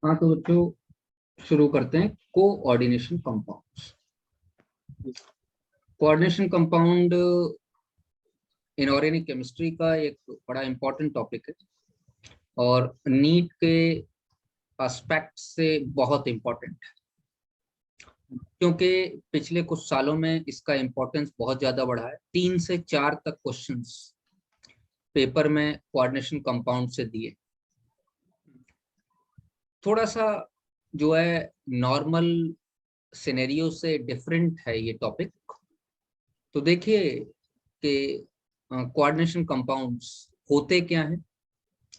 हाँ तो बच्चों शुरू करते हैं। Coordination compounds. Coordination compound inorganic chemistry का एक बड़ा इंपॉर्टेंट टॉपिक है और नीट के एस्पेक्ट से बहुत इंपॉर्टेंट है, क्योंकि पिछले कुछ सालों में इसका इंपॉर्टेंस बहुत ज्यादा बढ़ा है। 3 से 4 तक क्वेश्चंस पेपर में कोऑर्डिनेशन कंपाउंड से दिए। थोड़ा सा जो है नॉर्मल सिनेरियो से डिफरेंट है ये टॉपिक। तो देखिए कि कोऑर्डिनेशन कंपाउंड्स होते क्या हैं।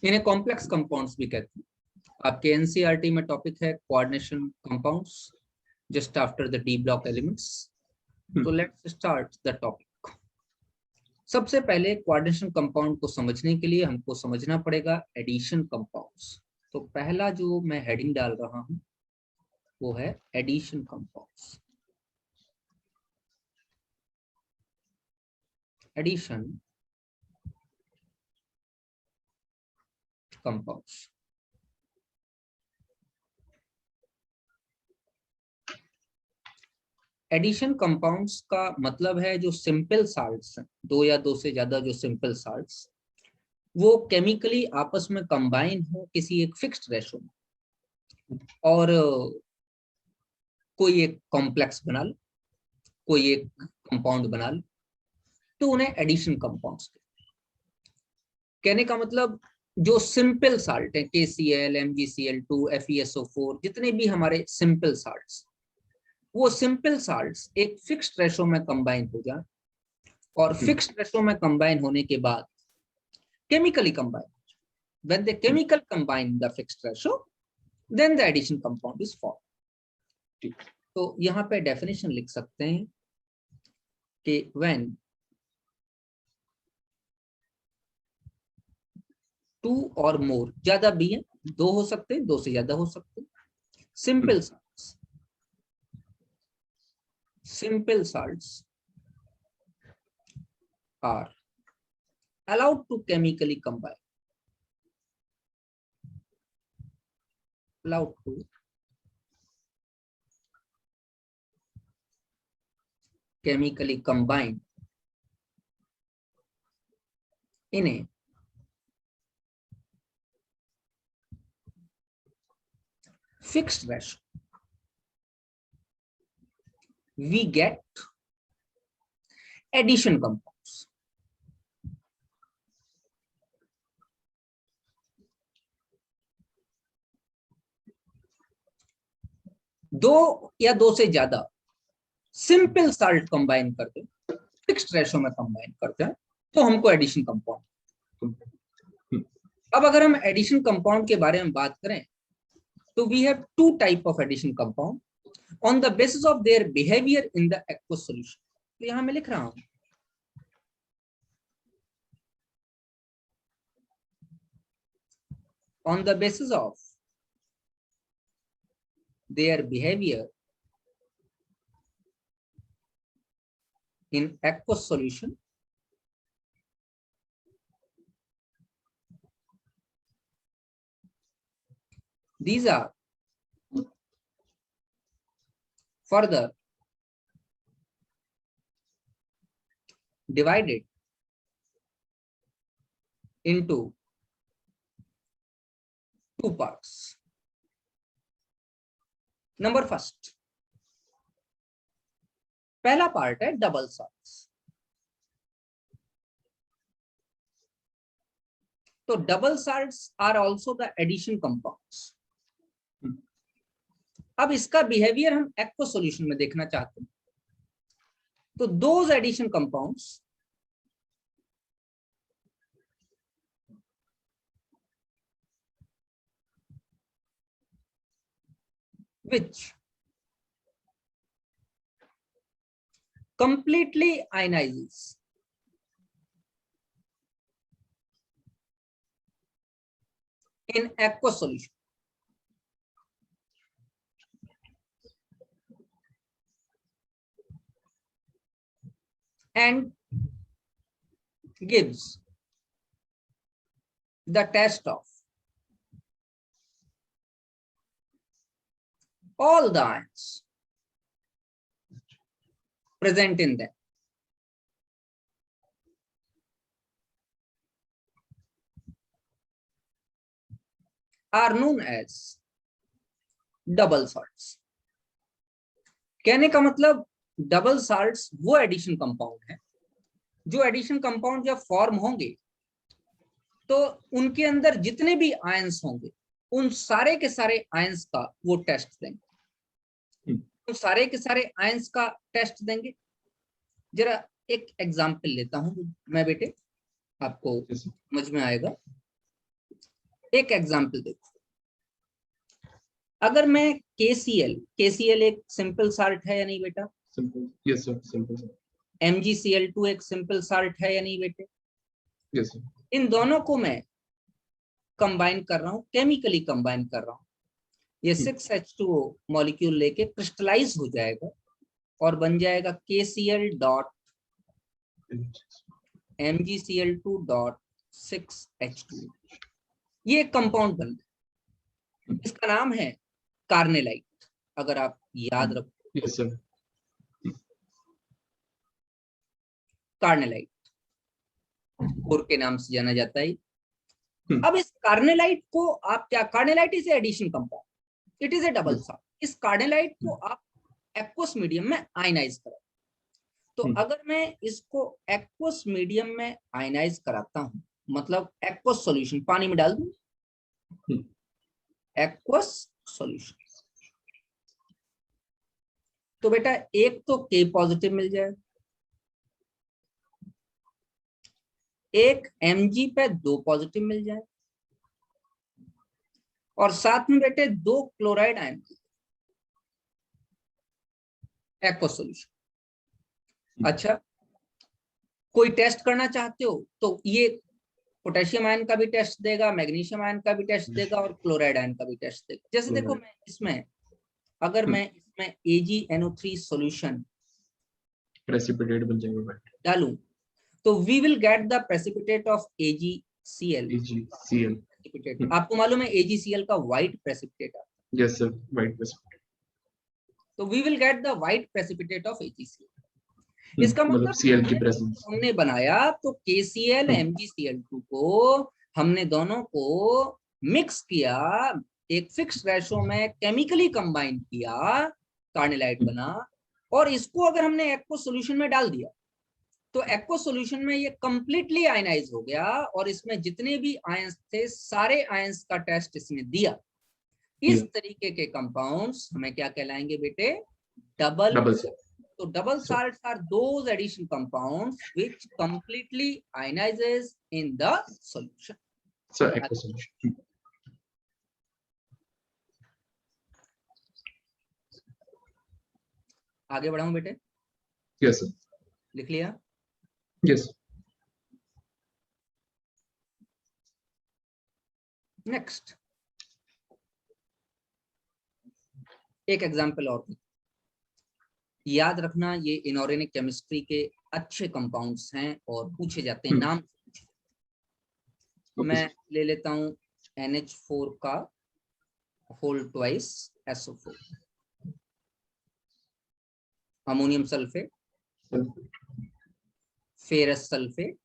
इन्हें कॉम्प्लेक्स कंपाउंड्स भी कहते हैं। आपके एनसीईआरटी में टॉपिक है coordination compounds just after the D block elements. तो लेट्स स्टार्ट द टॉपिक। सबसे पहले कोऑर्डिनेशन कंपाउंड को समझने के लिए हमको समझना पड़ेगा एडिशन कंपाउंड्स। तो पहला जो मैं हेडिंग डाल रहा हूं वो है addition compounds. Addition compounds. Addition compounds का मतलब है जो सिंपल साल्ट्स हैं, दो या दो से ज्यादा जो सिंपल साल्ट्स, वो केमिकली आपस में कंबाइन हो किसी एक फिक्स्ड रेशो में और कोई एक कॉम्प्लेक्स बना लो, कोई एक कंपाउंड बना लो, तो उन्हें एडिशन कंपाउंड्स कहने का मतलब जो सिंपल साल्ट है KCl, MgCl2, FeSO4, जितने भी हमारे सिंपल साल्ट्स, वो सिंपल साल्ट्स एक फिक्स्ड रेशो में कंबाइन हो जाए और फिक्स्ड रेशो में कंबाइन होने के बाद chemically combine. when they chemical combine in the fixed ratio then the addition compound is formed। तो यहाँ पे डेफिनेशन लिख सकते हैं कि when टू और मोर, ज्यादा भी है, दो हो सकते हैं, दो से ज्यादा हो सकते हैं, simple salts are allowed to chemically combine, allowed to chemically combine in a fixed ratio. We get addition compounds. दो या दो से ज्यादा सिंपल साल्ट कंबाइन करते, फिक्स्ड रेशो में कंबाइन करते हैं, तो हमको एडिशन कंपाउंड। अब अगर हम एडिशन कंपाउंड के बारे में बात करें तो we have two type of addition compound on the basis of their behaviour in the aqueous solution. तो यहां मैं लिख रहा हूं on the basis of their behavior in aqueous solution, these are further divided into two parts. Number first, पहला part है double salts. तो double salts are also the addition compounds. अब इसका बिहेवियर हम एक्वस सॉल्यूशन में देखना चाहते हैं। तो those addition compounds which completely ionizes in aqueous solution and gives the test of all the ions present in them are known as double salts. कहने का मतलब डबल साल्ट्स वो एडिशन कंपाउंड है जो एडिशन कंपाउंड जब form होंगे तो उनके अंदर जितने भी आयंस होंगे उन सारे के सारे आयंस का वो टेस्ट देंगे, उन सारे के सारे आयंस का टेस्ट देंगे। जरा एक एग्जांपल लेता हूं मैं बेटे, आपको समझ में आएगा। एक एग्जांपल देखो, अगर मैं KCl एक सिंपल साल्ट है या नहीं बेटा? Simple, yes sir, simple sir. MgCl2 एक सिंपल साल्ट है या नहीं बेटे? Yes sir. इन दोनों को मैं कंबाइन कर रहा हूं, केमिकली कंबाइन कर रहा हूं। ये 6H2O मॉलिक्यूल लेके क्रिस्टलाइज हो जाएगा और बन जाएगा KCl.MgCl2.6H2O। ये एक कंपाउंड बन गया, इसका नाम है कार्नेलाइट। अगर आप याद रखो, यस सर, कार्नेलाइट और के नाम से जाना जाता है। अब इस कार्नेलाइट को आप क्या, carnallite is addition compound, it is a double salt. इस कार्नेलाइट को आप एक्वस मीडियम में आयनाइज करें। तो अगर मैं इसको एक्वस मीडियम में आयनाइज कराता हूं, मतलब एक्वस सॉल्यूशन, पानी में डाल दूं, एक्वस सॉल्यूशन, तो बेटा एक तो K पॉजिटिव मिल जाए, एक Mg पे 2 पॉजिटिव मिल जाए, और साथ में बेटे 2 क्लोराइड आयन एक्वस सॉल्यूशन। अच्छा, कोई टेस्ट करना चाहते हो तो ये पोटेशियम आयन का भी टेस्ट देगा, मैग्नीशियम आयन का भी टेस्ट देगा और क्लोराइड आयन का भी टेस्ट देगा। जैसे देखो मैं इसमें, अगर मैं इसमें AgNO3 सॉल्यूशन प्रेसिपिटेट बन जाएगा डालूं तो we will get the precipitate of AgCl। आपको मालूम है AgCl का व्हाइट प्रेसिपिटेट आता है। Yes sir, white precipitate. तो we will get the white precipitate of AgCl। इसका मतलब Cl की प्रेजेंस हमने बनाया तो KCl MgCl2 को हमने दोनों को मिक्स किया, एक फिक्स रेशो में केमिकली कंबाइन किया, कार्नेलाइट बना। और इसको अगर हमने एक्वस सॉल्यूशन में डाल दिया तो एक्वस सॉल्यूशन में ये कंप्लीटली आयनाइज हो गया और इसमें जितने भी आयंस थे सारे आयंस का टेस्ट इसने दिया। इस तरीके के कंपाउंड्स हमें क्या कहलाएंगे बेटे? Double. So double salts are those addition compounds which completely ionizes in the solution. So aqueous solution. आगे बढ़ाऊं बेटे? Yes sir. लिख लिया? Yes. Next. एक एग्जाम्पल और याद रखना, ये इनऑर्गेनिक केमिस्ट्री के अच्छे कंपाउंड्स हैं और पूछे जाते हैं, नाम मैं ले लेता हूं NH4 का whole twice SO4, ammonium sulphate, ferrous sulphate,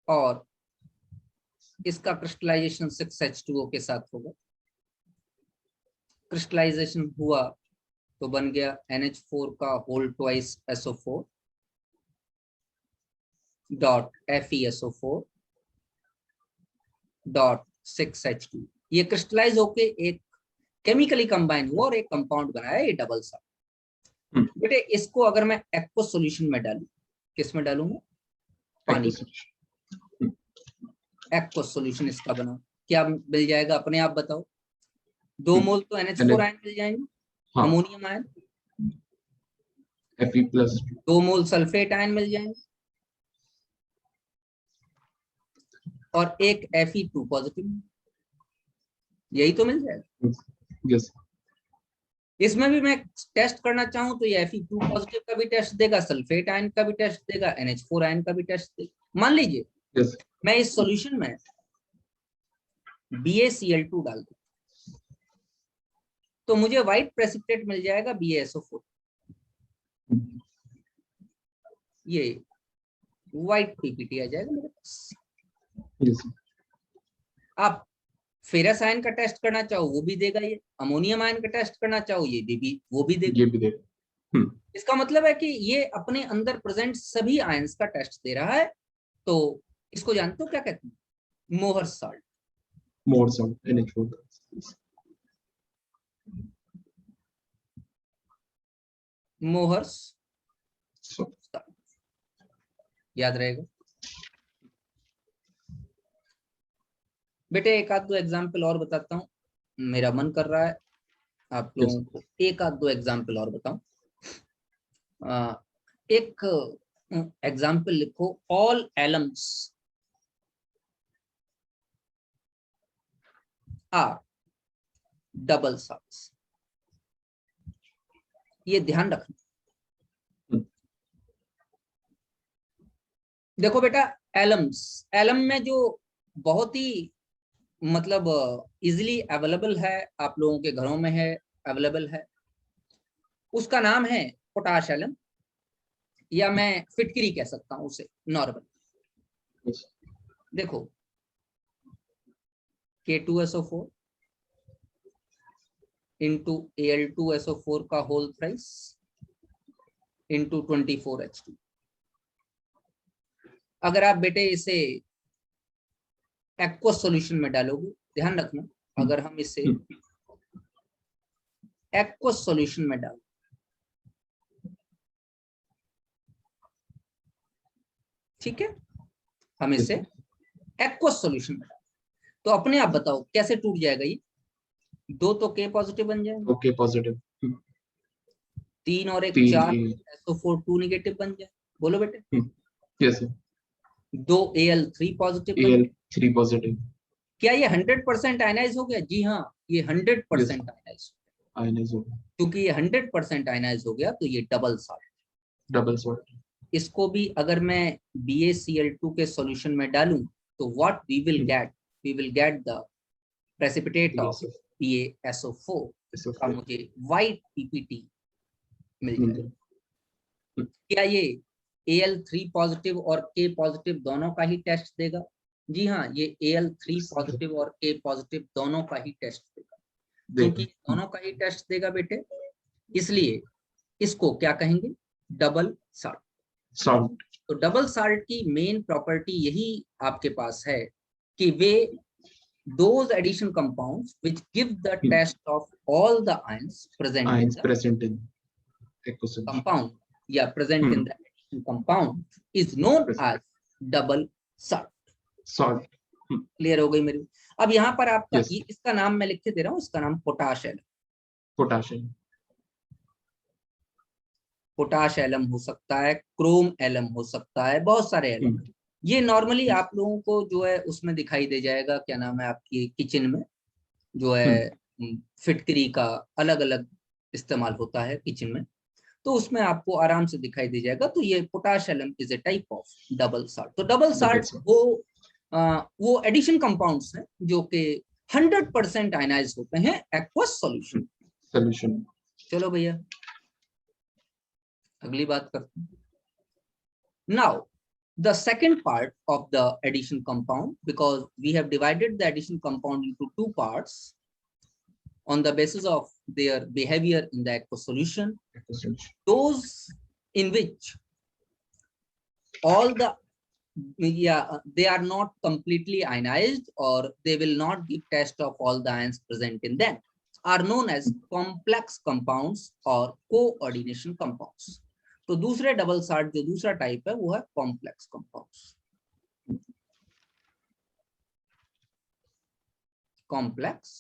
और इसका क्रिस्टलाइजेशन 6H2O के साथ होगा। क्रिस्टलाइजेशन हुआ तो बन गया NH4 का whole twice SO4 dot FeSO4 dot 6H2। ये क्रिस्टलाइज होके एक केमिकली कंबाइन हुआ और एक कंपाउंड बनाया, ये डबल साल्ट। बेटे इसको अगर मैं एक्वस सॉल्यूशन में डालूं, किस में डालूंगा? पानी। एक्वस सॉल्यूशन इसका बना, क्या मिल जाएगा अपने आप बताओ? 2 मोल तो NH4 आयन मिल जाएंगे, अमोनियम आयन, Fe प्लस 2 मोल सल्फेट आयन मिल जाएंगे और एक Fe2 पॉजिटिव, यही तो मिल जाएगा। यस। इसमें भी मैं टेस्ट करना चाहूं तो ये Fe2 पॉजिटिव का भी टेस्ट देगा, सल्फेट आयन का भी टेस्ट देगा, NH4 आयन का भी टेस्ट देगा। मान लीजिए yes. मैं इस सॉल्यूशन में BaCl2 डाल दूं, तो मुझे व्हाइट प्रेसिपिटेट मिल जाएगा BaSO4। ये व्हाइट पीपीटी आ जाएगा मेरे पास। Yes, sir. आप फेरस आयन का टेस्ट करना चाहो वो भी देगा ये, अमोनियम आयन का टेस्ट करना चाहो ये भी वो भी देगा। ये भी देगा। इसका मतलब है कि ये अपने अंदर प्रेजेंट सभी आयंस का टेस्ट दे रहा है। तो इसको जानते हो क्या कहते हैं? मोहर salt. More salt, NH4. Mohr's So, याद रहेगा बेटे। एक आध दो एग्जाम्पल और बताता हूँ, मेरा मन कर रहा है आप yes, लोगों को एक आध दो एग्जाम्पल और बताऊं। एक एग्जाम्पल लिखो, all alums are double salts. ये ध्यान रखना। देखो बेटा, एलम्स, एलम में जो बहुत ही मतलब इजिली अवेलेबल है, आप लोगों के घरों में है, अवेलेबल है, उसका नाम है पोटाश एलम, या मैं फिटकरी कह सकता हूं उसे नॉर्मल। yes, देखो K2SO4 इंटू Al2SO4 का होल थ्राइस इंटू 24H2। अगर आप बेटे इसे एक्वस सॉल्यूशन में डालोगे, ध्यान रखना, अगर हम इसे एक्वस सॉल्यूशन में डालें, ठीक है, हम इसे एक्वस सॉल्यूशन में डालें, तो अपने आप बताओ कैसे टूट जाएगा ये? दो तो K पॉजिटिव बन जाएंगे, okay, positive. 3 और 1 तीन 4 SO4 2 नेगेटिव बन जाए। बोलो बेटे। yes, sir. 2 Al3 पॉजिटिव बन जाए। Al3 positive. क्या ये 100% आयनाइज हो गया? जी हाँ, ये 100% आयनाइज, Ionized होगा, क्योंकि ये 100% आयनाइज हो गया तो ये डबल साल्ट। double salt. इसको भी अगर मैं BaCl2 के सॉल्यूशन में डालूं तो what we will get the precipitate of BaSO4 का मुझे व्हाइट पीपीटी मिल जाएगा। क्या ये Al3 पॉजिटिव और K पॉजिटिव दोनों का ही टेस्ट देगा? जी हाँ, ये Al3 पॉजिटिव और K पॉजिटिव दोनों का ही टेस्ट देगा। क्योंकि दोनों का ही टेस्ट देगा बेटे, इसलिए इसको क्या कहेंगे? Double salt. Salt. तो डबल साल्ट की मेन प्रॉपर्टी यही आपके पास है कि वे those addition compounds which give the test of all the ions present in Ions the present in aqueous solution. compound या present in the addition compound is known as double salt. Salt. Clear हो गई मेरी? अब यहाँ पर आपका Yes. इसका नाम मैं लिख के दे रहा हूँ, इसका नाम potash alum. Potassium. Potash alum हो सकता है, क्रोम एलम हो सकता है, बहुत सारे एलम। ये नॉर्मली आप लोगों को जो है उसमें दिखाई दे जाएगा, क्या नाम है आपकी किचन में जो है फिटकरी का अलग अलग इस्तेमाल होता है किचन में, तो उसमें आपको आराम से दिखाई दे जाएगा। तो ये potash alum is a type of double salt. तो डबल साल्ट वो एडिशन कंपाउंड्स हैं जो कि 100% आयनाइज होते हैं एक्वस सॉल्यूशन। चलो भैया अगली बात करते हैं। Now the second part of the addition compound, because we have divided the addition compound into two parts on the basis of their behavior in the aqueous solution. Those in which all the they are not completely ionized, or they will not give test of all the ions present in them, are known as complex compounds or coordination compounds. तो दूसरे double salt जो दूसरा type है वो है complex compounds. Complex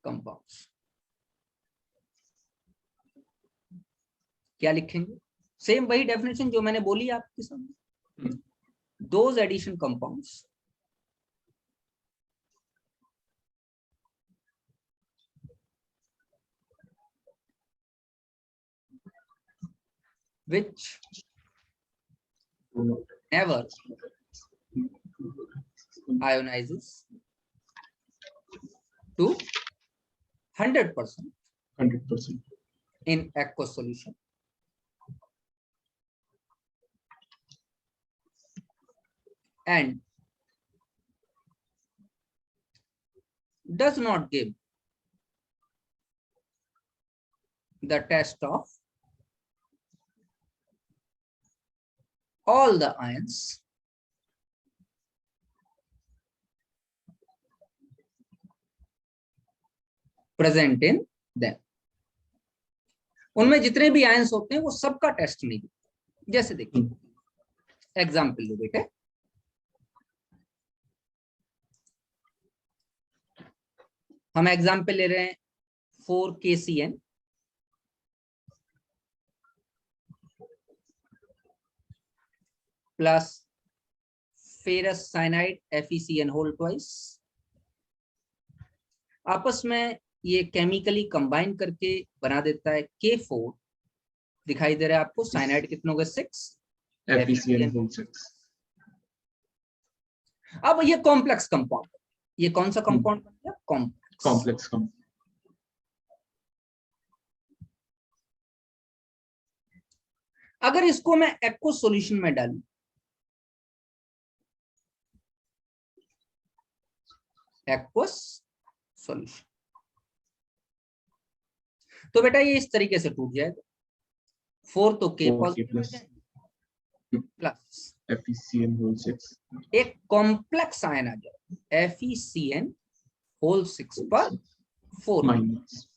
compounds क्या लिखेंगे? Same वही डेफिनेशन जो मैंने बोली आपके सामने। Those addition compounds which never ionizes to 100% 100%. in aqueous solution. And does not give the test of all the ions present in them. उनमें जितने भी आयंस होते हैं वो सबका टेस्ट नहीं देते। जैसे देखिए एग्जाम्पल लो बेटे, हम एग्जाम्पल ले रहे हैं 4KCN plus ferrous cyanide FeCN whole twice. आपस में ये केमिकली कंबाइन करके बना देता है K4। दिखाई दे रहा है आपको, साइनाइड कितने हो गए 6, FeCN होल 6। अब ये कॉम्प्लेक्स कंपाउंड, ये कौन सा कंपाउंड बन गया? Complex compound. अगर इसको मैं एक्वस सॉल्यूशन में डालूं, एक्वस सॉल्यूशन, तो बेटा ये इस तरीके से टूट जाएगा। 4 तो K positive plus FeCN whole 6, एक कॉम्प्लेक्स आयन आ जाए FeCN होल 6 पर 4 माइनस।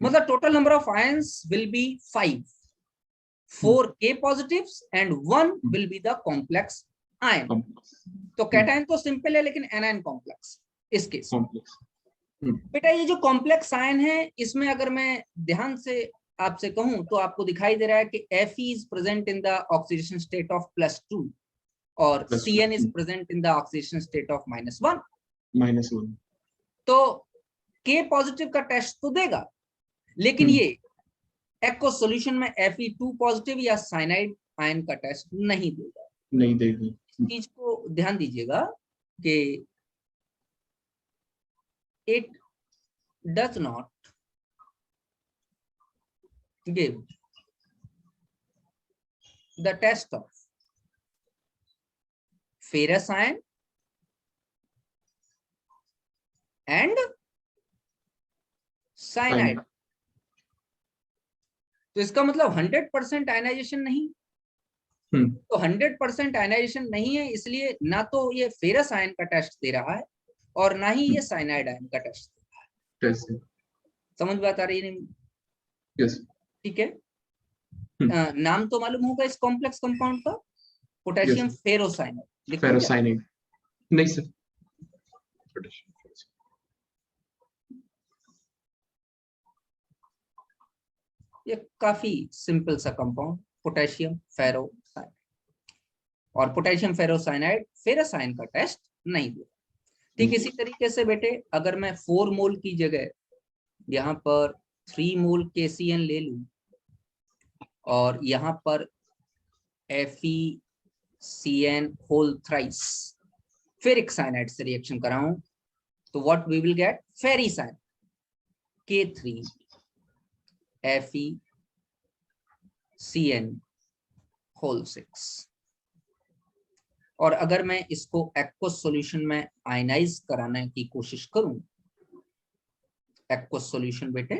मतलब total number of ions will be 5, 4 K positives and 1 will be the complex ion। तो कैटायन तो सिंपल है लेकिन एनायन कॉम्प्लेक्स इस केस। बेटा ये जो कॉम्प्लेक्स आयन है, इसमें अगर मैं ध्यान से आपसे कहूं तो आपको दिखाई दे रहा है कि Fe is present in the oxidation state of +2 और CN is present in the oxidation state of -1। तो K पॉजिटिव का टेस्ट तो देगा, लेकिन ये एक्वस सॉल्यूशन में Fe2 पॉजिटिव या साइनाइड आयन का टेस्ट नहीं देगा। चीज को ध्यान दीजिएगा कि it does not give the test of ferrous ion and cyanide। तो इसका मतलब 100% आयनाइजेशन नहीं। तो 100% आयनाइजेशन नहीं है, इसलिए ना तो ये फेरस आयन का टेस्ट दे रहा है और ना ही ये साइनाइड आयन का टेस्ट दे रहा है। समझ बात आ रही है? यस, ठीक है। नाम तो मालूम होगा इस कॉम्प्लेक्स कंपाउंड का, पोटेशियम फेरोसाइनाइड। फेरोसाइनाइड नहीं सर, ये काफी सिंपल सा कंपाउंड पोटेशियम फेरोसाइनाइड, और पोटेशियम फेरोसाइनाइड फेरस आयन का टेस्ट नहीं दिया। ठीक इसी तरीके से बेटे अगर मैं 4 मोल की जगह यहाँ पर 3 मोल KCN ले लूं और यहाँ पर FeCN whole thrice ferric cyanide से रिएक्शन कराऊं तो what we will get? Ferricyanide K3 FeCN whole 6। और अगर मैं इसको एक्वस सॉल्यूशन में आयनाइज कराने की कोशिश करूं, एक्वस सॉल्यूशन बेटे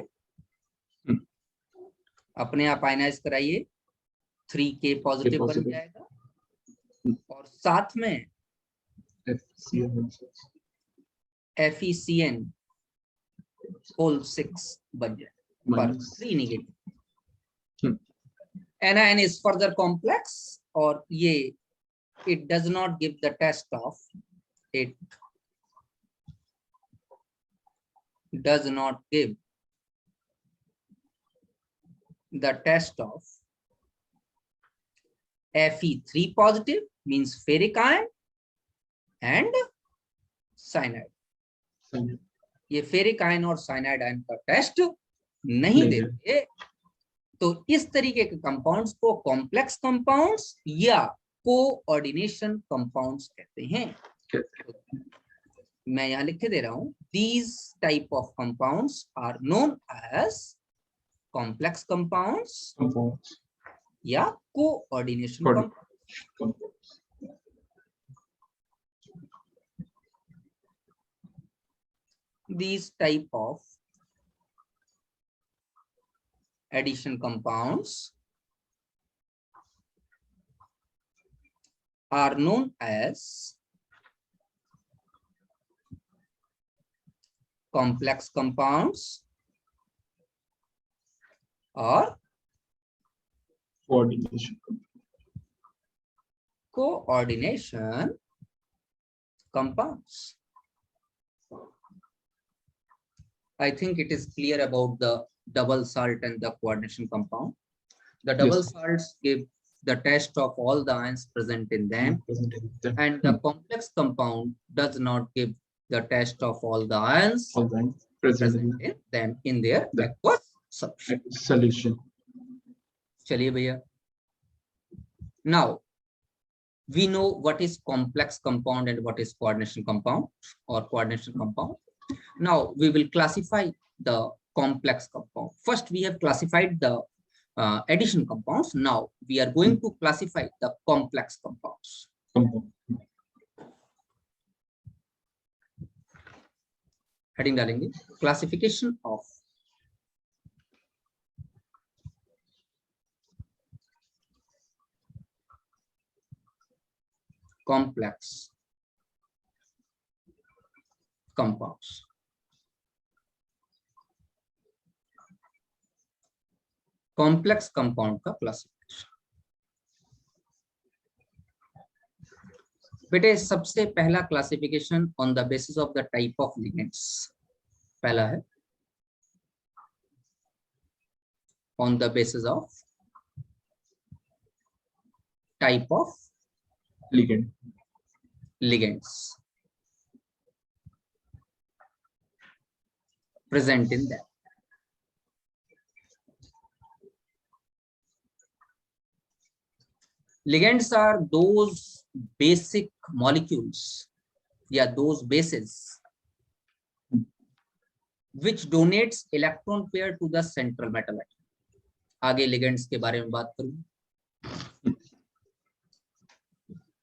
अपने आप आयनाइज कराइए, 3K पॉजिटिव बन जाएगा और साथ में FeCN होल 6 बन जाएगा पर 3 negative. anion is further complex और ये it does not give the test of, it does not give the test of Fe3 positive means ferric ion and cyanide। ये फेरिक आयन और साइनाइड आयन का test नहीं देते। तो इस तरीके के कंपाउंड्स को कॉम्प्लेक्स कंपाउंड्स या कोऑर्डिनेशन कंपाउंड्स कहते हैं। मैं यहाँ लिख के दे रहा हूँ, these type of compounds are known as complex compounds Compounds. या coordination compounds. Compounds. These type of addition compounds are known as complex compounds or Coordination. coordination compounds. I think it is clear about the double salt and the coordination compound. The double Yes. salts give the test of all the ions present in them, Present in them. and the complex compound does not give the test of all the ions All them present present in in them in their the aqueous solution. solution. चलिए भैया. Now we know what is complex compound and what is coordination compound or coordination compound. Now we will classify the complex compound. First we have classified the addition compounds. Now we are going to classify the complex compounds. Compound. Heading डालेंगे, classification of complex compounds. Complex compound का classification. बेटे सबसे पहला classification on the basis of the type of ligands. पहला है on the basis of type of Ligand. ligands present in them. Ligands are those basic molecules, yeah, those bases which donates electron pair to the central metal atom. आगे ligands के बारे में बात करूँ.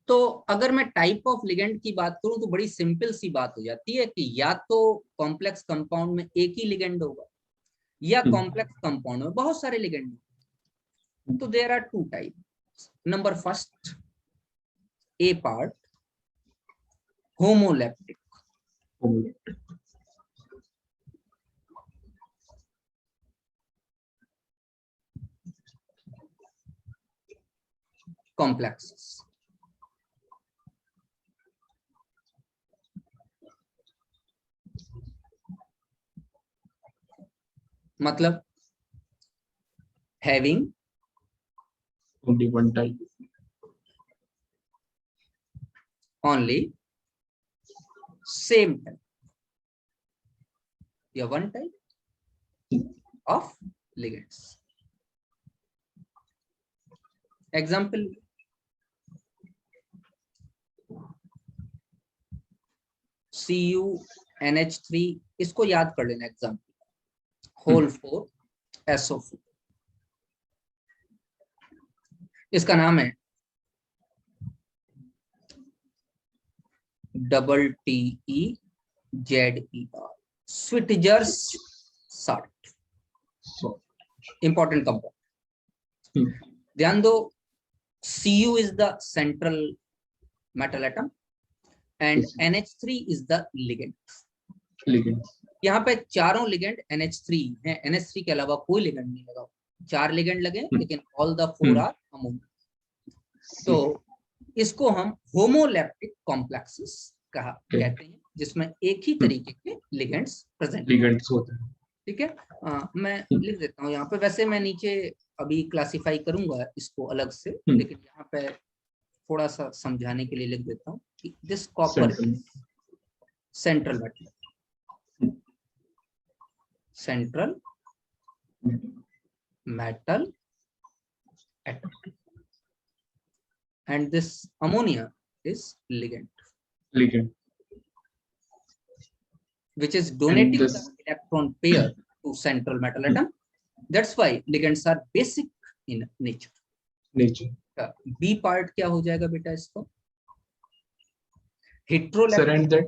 तो अगर मैं टाइप ऑफ लिगेंड की बात करूं तो बड़ी सिंपल सी बात हो जाती है कि या तो कॉम्प्लेक्स कंपाउंड में एक ही लिगेंड होगा या कॉम्प्लेक्स कंपाउंड में बहुत सारे लिगेंड. तो there are two types. Number first, A part homoleptic. complexes. मतलब having only one type. only same type या one type of ligands. Example, CuNH3, इसको याद कर लेना. Example whole 4 SO4. इसका नाम है TTEZER, Schweitzer's salt. Important compound. ध्यान दो, Cu is the central metal atom and NH3 is the ligand. यहाँ पे चारों लिगेंड NH3 है. NH3 के अलावा कोई लिगेंड नहीं लगा. 4 लिगेंड लगे लेकिन all the 4 are ammonia. तो इसको हम होमोलैप्टिक कॉम्प्लेक्सेस कहते हैं, जिसमें एक ही तरीके के लिगेंड्स प्रेजेंट होते हैं. ठीक है. मैं लिख देता हूँ यहाँ पे. वैसे मैं नीचे अभी क्लासिफाई करूंगा इसको अलग से, लेकिन यहाँ पे थोड़ा सा समझाने के लिए लिख देता हूँ कि this copper central metal, central metal atom, and this ammonia is ligand. which is donating this- the electron pair to central metal atom. That's why ligands are basic in nature. nature. B part क्या हो जाएगा बेटा इसको? Sir, Heterolaptic. and that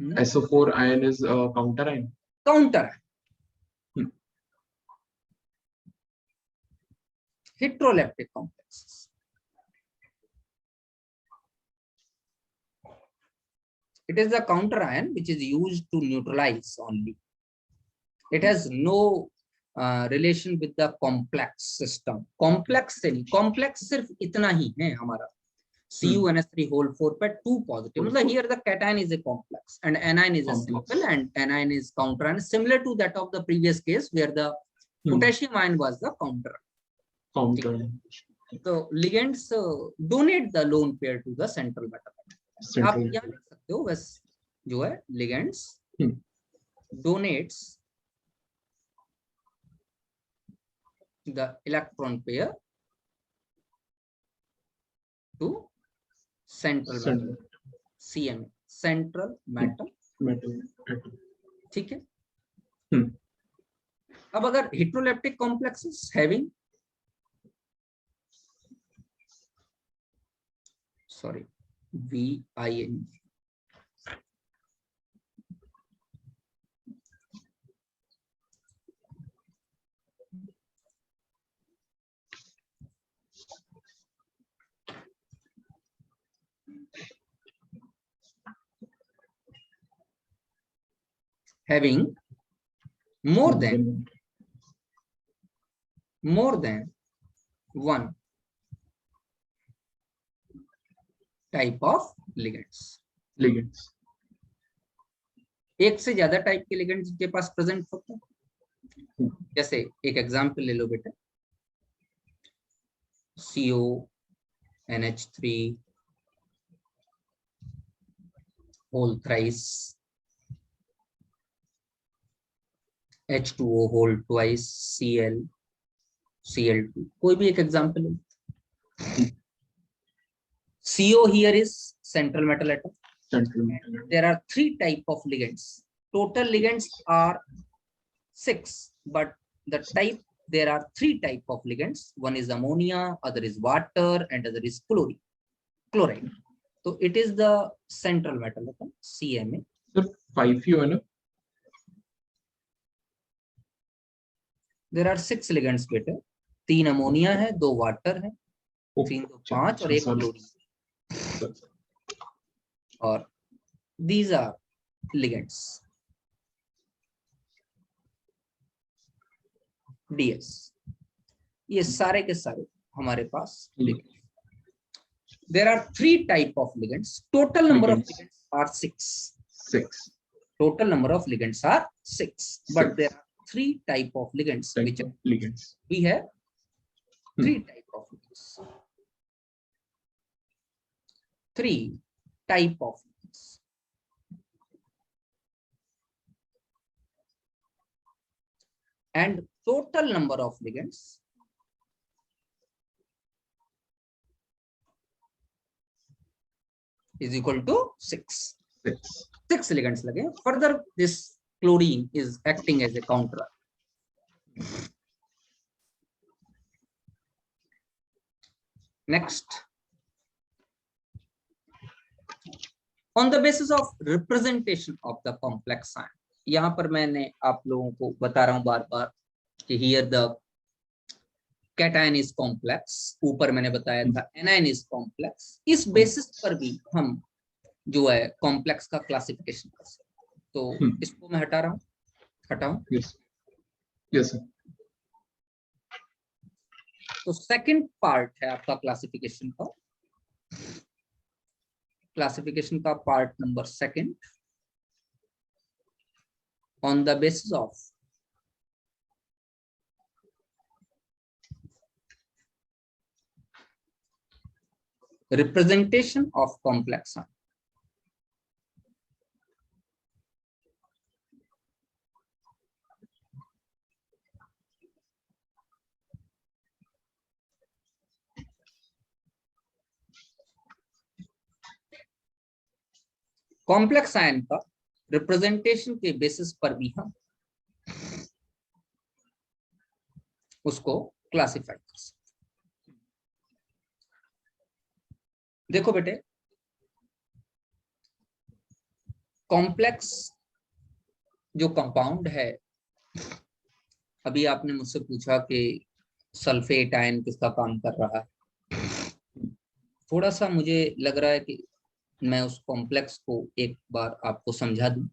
Hmm? SO4 ion is a counter ion. Counter. Hmm. Heterolaptic complexes. It is the counter ion which is used to neutralize only. It has no relation with the complex system. Complex से नहीं, complex सिर्फ इतना ही है हमारा. CuNH3 whole 4 पे 2 positive. मतलब here the cation is a complex and anion is a simple, and anion is counter ion, similar to that of the previous case where the potassium ion was the counter. Counter. So ligands donate the lone pair to the central metal. आप यहाँ लिख सकते हो बस जो है ligands donates the electron pair to central metal. CMA, central metal. ठीक है. अब अगर heterolaptic complexes having, sorry, VIN, having more than one type of ligands. एक से ज्यादा टाइप के लिगेंड्स के पास प्रेजेंट होते हैं. जैसे एक एग्जांपल ले लो बेटा, CONH3 whole thrice, H2O whole twice, Cl2. कोई भी एक एग्जांपल है. CO here is central metal atom. There are 3 type of ligands. Total ligands are 6, but the type, there are 3 type of ligands. One is ammonia, other is water, and other is chloride. So it is the central metal atom, CMA. Sir, 5U है ना? There are 6 ligands बेटे. 3 ammonia है, 2 water है, 3 तो 5 और 1 chlorine. और these are ligands. DS. ये सारे के सारे हमारे पास ligands. There are 3 type of ligands. Total number of ligands are 6. Total number of ligands are 6. But there are 3 type of ligands. Which ligands? We have 3 type of ligands. 3 type of ligands. And total number of ligands is equal to 6. 6 ligands lage. Further, this chlorine is acting as a counter. Next, on the basis of representation of the complex ion, यहाँ पर मैंने आप लोगों को बता रहा हूं बार बार कि here the cation is complex. ऊपर मैंने बताया था anion is complex. इस बेसिस पर भी हम जो है कॉम्प्लेक्स का क्लासिफिकेशन कर सकते हैं. तो इसको मैं हटा रहा हूँ. हटाऊं? Yes, sir. तो सेकंड पार्ट है आपका क्लासिफिकेशन का. क्लासिफिकेशन का part number 2, on the basis of representation of complex ion. Complex ion का रिप्रेजेंटेशन के बेसिस पर भी हम उसको क्लासिफाई कर सकते। देखो बेटे, कॉम्प्लेक्स जो कंपाउंड है, अभी आपने मुझसे पूछा कि सल्फेट आयन किसका काम कर रहा है। थोड़ा सा मुझे लग रहा है कि मैं उस कॉम्प्लेक्स को एक बार आपको समझा दूं।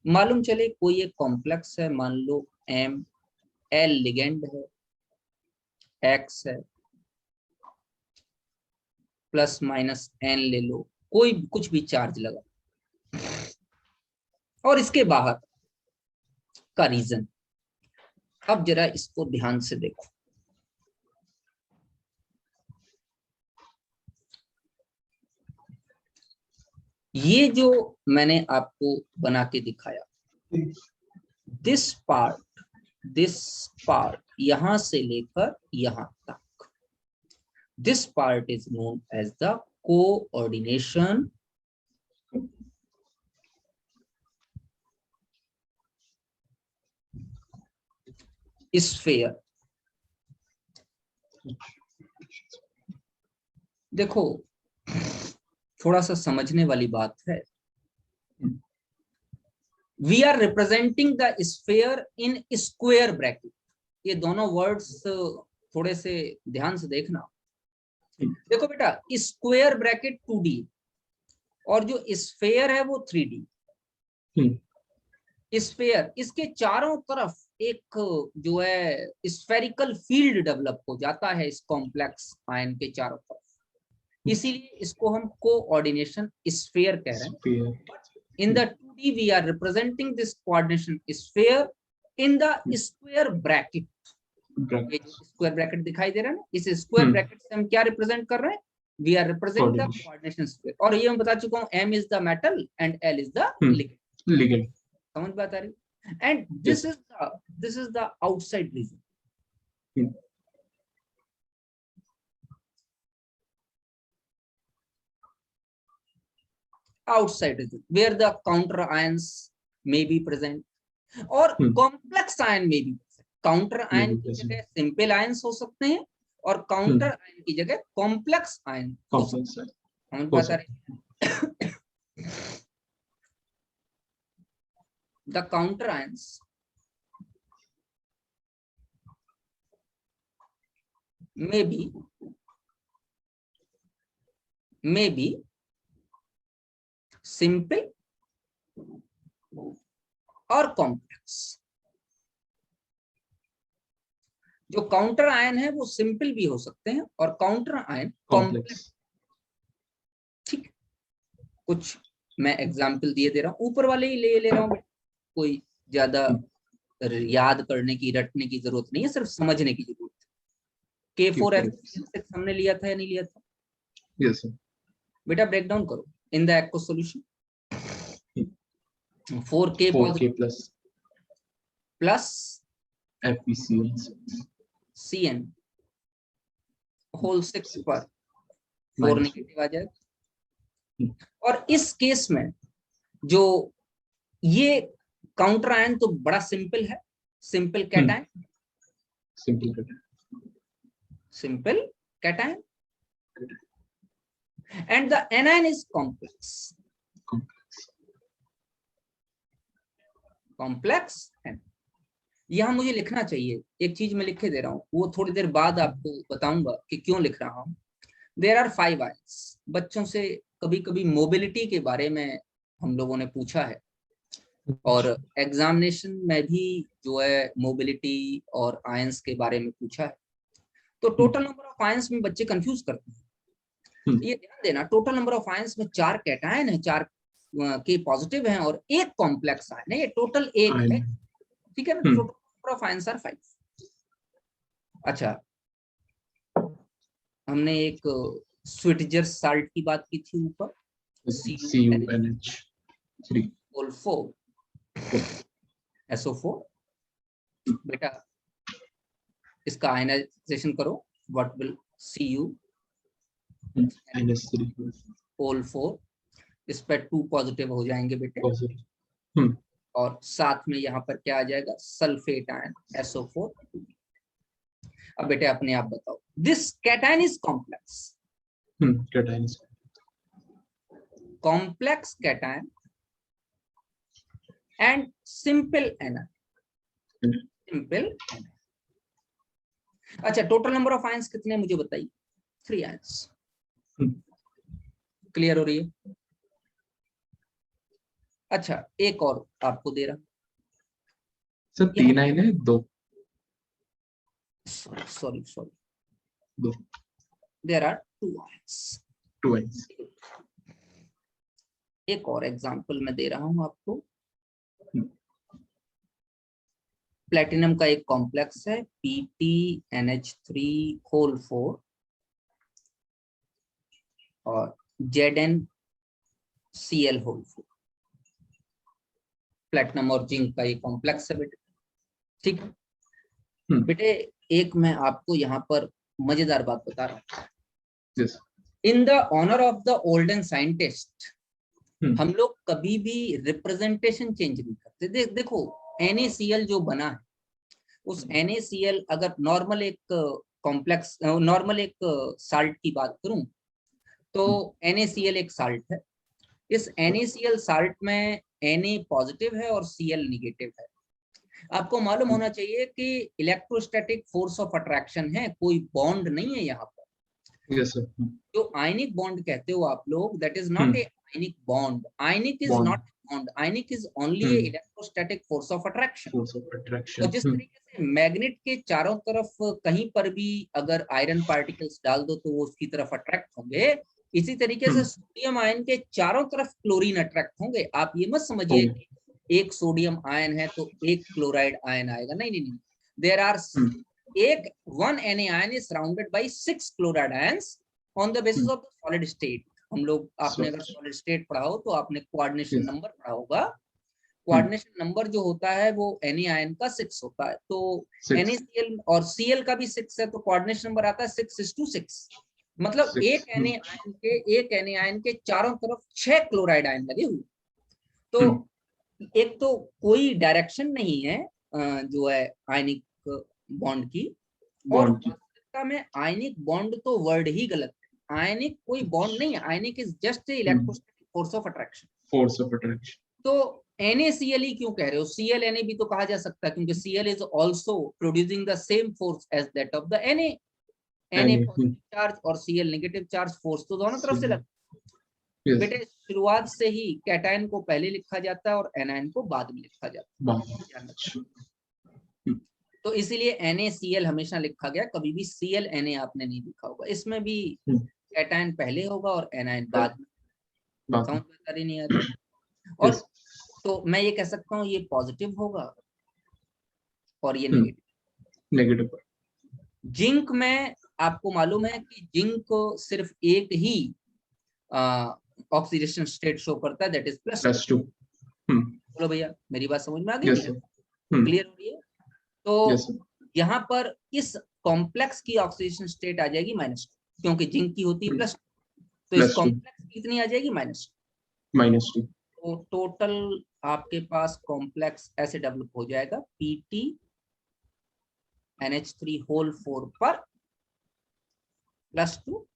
मालूम चले कोई एक कॉम्प्लेक्स है, मान लो एम, एल लिगेंड है, एक्स है, प्लस माइनस एन ले लो, कोई कुछ भी चार्ज लगा, और इसके बाहर का रीजन। अब जरा इसको ध्यान से देखो, ये जो मैंने आपको बना के दिखाया, दिस पार्ट यहां से लेकर यहां तक, this part is known as the coordination sphere. देखो, थोड़ा सा समझने वाली बात है। We are representing the sphere in square bracket. ये दोनों वर्ड्स थोड़े से ध्यान से देखना। देखो बेटा, स्क्वायर ब्रैकेट 2D और जो स्फीयर है वो 3D। स्फीयर, इसके चारों तरफ एक जो है स्फेरिकल फील्ड डेवलप हो जाता है इस कॉम्प्लेक्स आयन के चारों तरफ, इसीलिए इसको हम कोऑर्डिनेशन स्फीयर कह रहे हैं। In the 2D we are representing this coordination sphere in the square bracket। ये जो स्क्वायर ब्रैकेट दिखाई दे रहा है ना, इस स्क्वायर ब्रैकेट से हम क्या रिप्रेजेंट कर रहे हैं? We are represent the coordination sphere. और ये मैं बता चुका हूं, M is the metal and L is the ligand। समझ बात आ रही? And this is the outside region। outside region where the counter ions may be present और complex ion may be present। Counter ion की जगह simple ions हो सकते हैं और काउंटर आयन की जगह कॉम्प्लेक्स आयन हो सकते हैं। समझ बात आ रही? the counter ions may be simple और कॉम्प्लेक्स। जो काउंटर आयन है वो सिंपल भी हो सकते हैं और काउंटर आयन कॉम्प्लेक्स। ठीक, कुछ मैं एग्जांपल दिए दे रहा हूं, ऊपर वाले ही ले रहा हूं, कोई ज्यादा याद करने की, रटने की जरूरत नहीं है, सिर्फ समझने की जरूरत है। K4 हमने लिया था या नहीं लिया था? Yes sir. बेटा ब्रेक डाउन करो in the aqueous solution. 4K plus FeCN whole 6 पर 4 नेगेटिव आ जाएगा। और इस केस में जो ये काउंटर आयन तो बड़ा सिंपल है, simple cation, simple cation, and the anion is complex and यहां मुझे लिखना चाहिए, एक चीज मैं लिख के दे रहा हूं, वो थोड़ी देर बाद आपको बताऊंगा कि क्यों लिख रहा हूं। There are 5 ions। बच्चों से कभी कभी मोबिलिटी के बारे में हम लोगों ने पूछा है और एग्जामिनेशन में भी जो है मोबिलिटी और आयंस के बारे में पूछा है। तो टोटल नंबर ऑफ आयंस में बच्चे कंफ्यूज करते हैं। ये ध्यान देना, टोटल नंबर ऑफ आयंस में 4 कैटायन है, 4 के पॉजिटिव हैं और 1 कॉम्प्लेक्स आयन है, ये टोटल 1 है। ठीक है ना? Total number of ions are 5। अच्छा, हमने एक स्विटजर साल्ट की बात की थी ऊपर, CuNH3 SO4। बेटा इसका आयनाइजेशन करो, व्हाट विल CuNH3 इस पे 2 पॉजिटिव हो जाएंगे बेटे। और साथ में यहाँ पर क्या आ जाएगा, सल्फेट आयन SO4। अब बेटे अपने आप बताओ, this cation is complex, cation is complex cation and simple anion, simple anion. अच्छा, टोटल नंबर ऑफ आयंस कितने मुझे बताइए? 3 आयंस। क्लियर हो रही है? अच्छा, एक और आपको दे रहा, सर 3 आयन है, 2 sorry 2 there are 2 ions. 2 ions. एक और एग्जांपल मैं दे रहा हूं आपको। प्लेटिनम का एक कॉम्प्लेक्स है PTNH3 और ZnCl4। प्लेटिनम और जिंक का ये कॉम्प्लेक्स है बेटे, ठीक है बेटे। एक मैं आपको यहाँ पर मजेदार बात बता रहा हूँ। Yes. In the honour of the olden scientist, हम लोग कभी भी रिप्रेजेंटेशन चेंज नहीं करते। देखो NaCl जो बना है, उस NaCl अगर नॉर्मल एक कॉम्प्लेक्स, नॉर्मल एक साल्ट की बात करूं तो NaCl एक साल्ट है। इस NaCl साल्ट में Na पॉजिटिव है और Cl निगेटिव है। आपको मालूम होना चाहिए कि इलेक्ट्रोस्टैटिक फोर्स ऑफ अट्रैक्शन है, कोई बॉन्ड नहीं है यहाँ पर। Yes sir. जो आयनिक बॉन्ड कहते हो आप लोग, that is not a ionic bond. Ionic is not bond, ionic is only A electrostatic force of attraction. Force of attraction. और जिस तरीके से मैग्नेट के चारों तरफ कहीं पर भी अगर आयरन पार्टिकल्स डाल दो तो वो उसकी तरफ अट्रैक्ट होंगे, इसी तरीके से सोडियम आयन के चारों तरफ क्लोरीन अट्रैक्ट होंगे। आप ये मत समझिए कि एक सोडियम आयन है तो एक क्लोराइड आयन आएगा, नहीं नहीं नहीं। देयर आर एक 1 Na ion is surrounded by 6 chloride ions on the basis of the solid state. हम लोग, आपने अगर सॉलिड स्टेट पढ़ा हो तो आपने कोऑर्डिनेशन नंबर पढ़ा होगा। कोऑर्डिनेशन नंबर जो होता है वो Na आयन का 6 होता है, तो NaCl और Cl का भी 6 है, तो कोऑर्डिनेशन नंबर आता है 6:6। मतलब एक Na आयन के चारों तरफ 6 क्लोराइड आयन लगे हुए। तो एक तो कोई डायरेक्शन नहीं है जो है आयनिक बॉन्ड की, और वास्तविकता में आयनिक बॉन्ड तो वर्ड ही गलत है। आयनिक कोई बॉन्ड नहीं है, ionic is just a electrostatic force of attraction. Force of attraction. तो NaCl ही क्यों कह रहे हो? Cl Na भी तो कहा जा सकता है, क्योंकि Cl is also producing the same force as that of the Na। Na positive charge और Cl नेगेटिव चार्ज, फोर्स तो दोनों तरफ से लगता है। बेटे शुरुआत से ही कैटायन को पहले लिखा जाता है और एनायन को बाद में लिखा जाता है। तो इसीलिए NaCl हमेशा लिखा गया, कभी भी Cl Na आपने नहीं लिखा होगा। इसमें भी कैटायन पहले होगा और एनायन बाद में। समझ में नहीं आ रही? और तो मैं ये कह सकता हूँ ये पॉजिटिव होगा और ये नेगेटिव। जिंक में आपको मालूम है कि जिंक सिर्फ एक ही ऑक्सीडेशन स्टेट शो करता है, दैट इज +2। बोलो भैया, मेरी बात समझ में आ गई? क्लियर हो रही है? तो यहाँ पर इस कॉम्प्लेक्स की ऑक्सीडेशन स्टेट आ जाएगी -2, क्योंकि जिंक की होती है +2, तो इस कॉम्प्लेक्स की कितनी आ जाएगी? -2। तो टोटल आपके पास कॉम्प्लेक्स ऐसे डेवलप हो जाएगा PTNH3 पर +2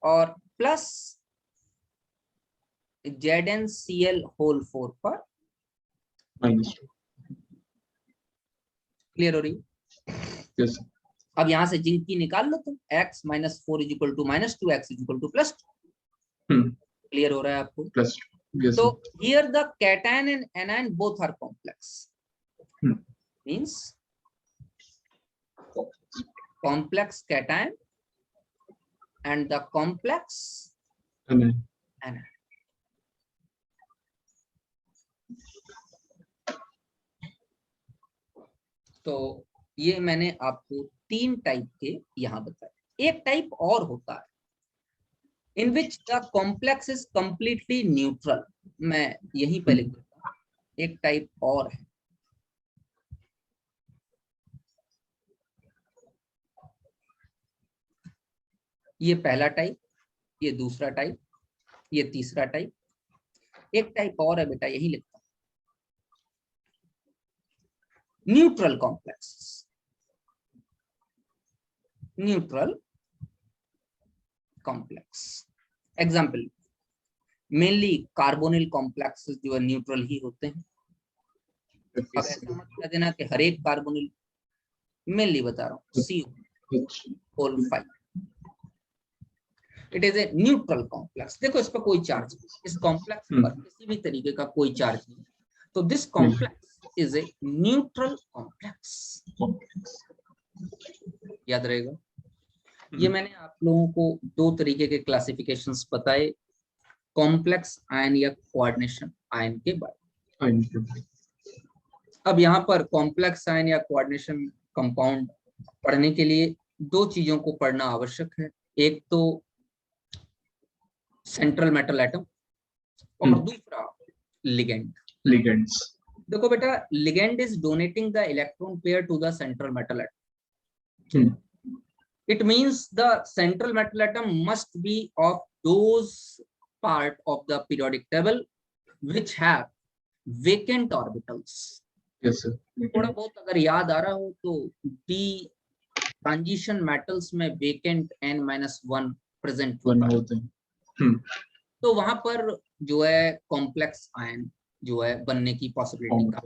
और प्लस ZnCl4 पर -2। क्लियर हो रही? यस। अब यहां से जिंक की निकाल लो तुम, x - 4 = -2, x = +2। क्लियर हो रहा है आपको? Yes, so here the cation and anion both are complex. Means complex cation and the complex anion. तो ये मैंने आपको 3 टाइप के यहां बताए। एक टाइप और होता है in which the complex is completely neutral। मैं यहीं पे लिख देता हूं, एक टाइप और है। ये पहला टाइप, ये दूसरा टाइप, ये तीसरा टाइप। एक टाइप और है बेटा, यही लिखता हूं, neutral complexes, neutral complex. Example, mainly carbonyl complexes जो है न्यूट्रल ही होते हैं। अब ऐसा मत कह देना कि हर एक कार्बोनिल, मेनली बता रहा हूँ, CO5 it is a neutral complex. देखो इस पर कोई चार्ज नहीं, इस कॉम्प्लेक्स पर किसी भी तरीके का कोई चार्ज नहीं, तो this complex is a neutral complex, याद रहेगा। ये मैंने आप लोगों को दो तरीके के क्लासिफिकेशंस बताए, कॉम्प्लेक्स आयन या कोऑर्डिनेशन आयन के बारे में। अब यहाँ पर कॉम्प्लेक्स आयन या कोऑर्डिनेशन कंपाउंड पढ़ने के लिए दो चीजों को पढ़ना आवश्यक है, एक तो सेंट्रल मेटल एटम और दूसरा लिगेंड। लिगेंड्स, देखो बेटा, ligand is donating the electron pair to the central metal atom. It means the central metal atom must be of those part of the periodic table which have vacant orbitals. Yes sir. थोड़ा बहुत अगर याद आ रहा हो तो D transition metals में vacant n-1 present होते हैं, तो वहां पर जो है कॉम्प्लेक्स आयन जो है बनने की पॉसिबिलिटी का।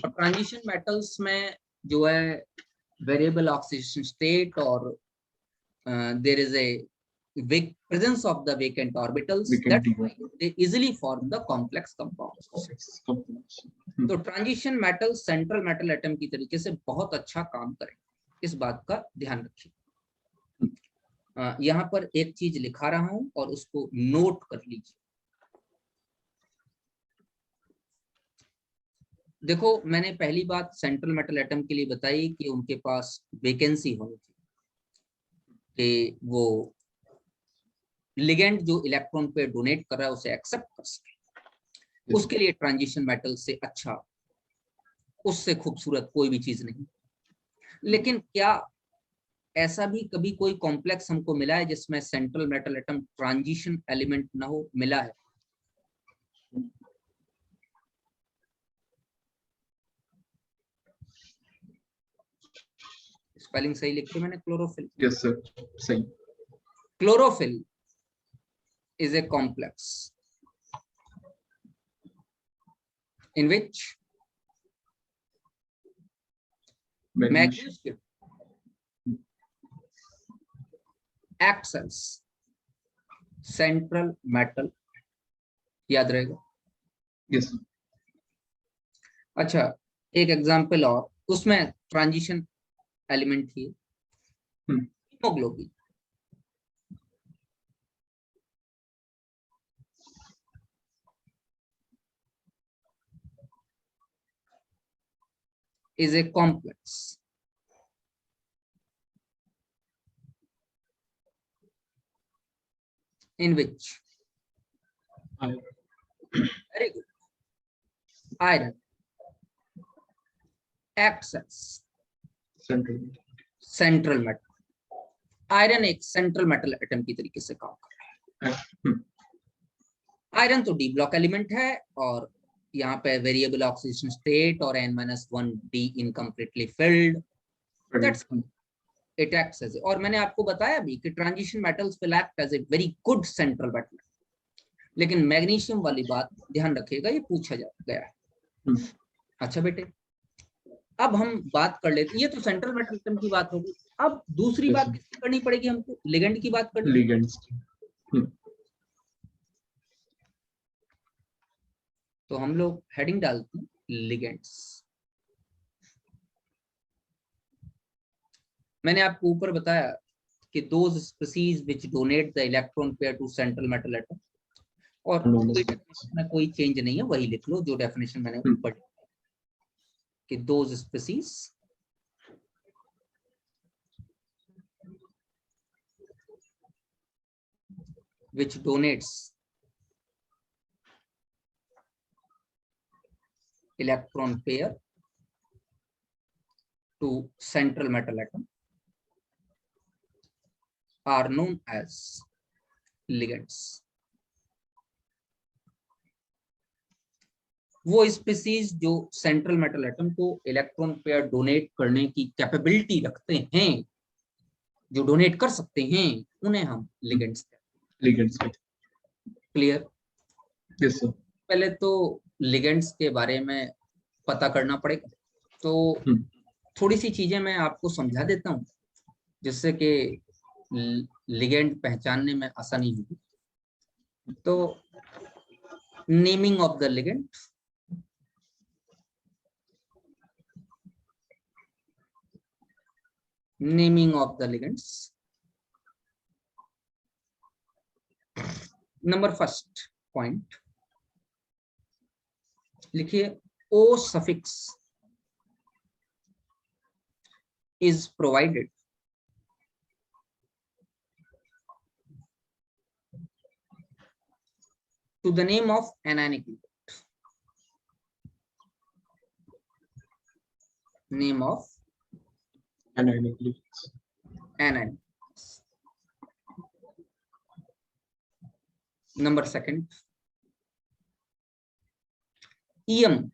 और ट्रांजिशन मेटल्स में जो है variable oxidation state or there is a presence of the vacant orbitals, that's why they easily form the complex compounds. तो transition metal central metal atom की तरीके से बहुत अच्छा काम करें, इस बात का ध्यान रखिए। यहाँ पर एक चीज लिखा रहा हूं और उसको नोट कर लीजिए। देखो मैंने पहली बात सेंट्रल मेटल एटम के लिए बताई कि उनके पास वैकेंसी होनी चाहिए कि वो लिगेंड जो इलेक्ट्रॉन पे डोनेट कर रहा है उसे एक्सेप्ट कर सके। उसके लिए ट्रांजिशन मेटल से अच्छा, उससे खूबसूरत कोई भी चीज नहीं। लेकिन क्या ऐसा भी कभी कोई कॉम्प्लेक्स हमको मिला है जिसमें central metal atom transition element ना हो? मिला है। स्पेलिंग सही लिखी मैंने, क्लोरोफिल। यस सर, सही। Chlorophyll is a complex in which magnesium acts as central metal, याद रहेगा। Yes sir. अच्छा एक एग्जांपल और, उसमें ट्रांजिशन एलिमेंट थी haemoglobin. is a complex in which very good iron acts as central metal। Iron एक central metal atom की तरीके से काम कर रहा है। आयरन तो डी ब्लॉक एलिमेंट है और यहाँ पे वेरिएबल ऑक्सीडेशन स्टेट और n-1 d incompletely filled, that's it acts as. और मैंने आपको बताया भी कि transition metals will act as a very good central metal. लेकिन मैग्नीशियम वाली बात ध्यान रखिएगा, ये पूछा गया है। अच्छा बेटे, अब हम बात कर लेते, ये तो सेंट्रल मेटल एटम की बात होगी। अब दूसरी बात किसकी करनी पड़ेगी हमको? लिगेंड की बात करनी। लिगेंड्स की। तो हम लोग हेडिंग डालते हैं लिगेंड्स। मैंने आपको ऊपर बताया कि those species which donate the electron pair to central metal atom, और कोई डेफिनेशन में कोई चेंज नहीं है, वही लिख लो जो डेफिनेशन मैंने ऊपर कि those species which donates electron pair to central metal atom are known as ligands। वो स्पीसीज जो सेंट्रल मेटल एटम को इलेक्ट्रॉन पेयर डोनेट करने की कैपेबिलिटी रखते हैं, जो डोनेट कर सकते हैं, उन्हें हम लिगेंड्स कहते लिगेंड्स हैं। क्लियर? Yes sir. पहले तो लिगेंड्स के बारे में पता करना पड़ेगा, तो थोड़ी सी चीजें मैं आपको समझा देता हूँ जिससे कि लिगेंड पहचानने में आसानी होगी। तो naming of the ligand, naming of the ligands. Number first point लिखिए, ओ suffix is provided to the name of anionic ligand. Name of anionic ligands. anion. Number second, em,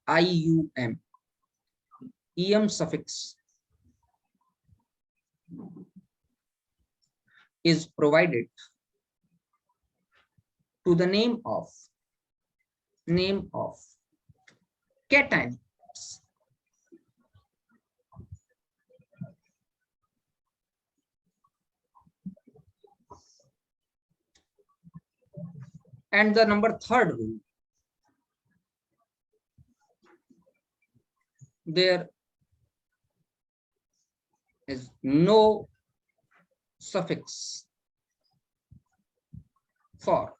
ium, em suffix is provided to the name of cation. And the number third rule, there is no suffix for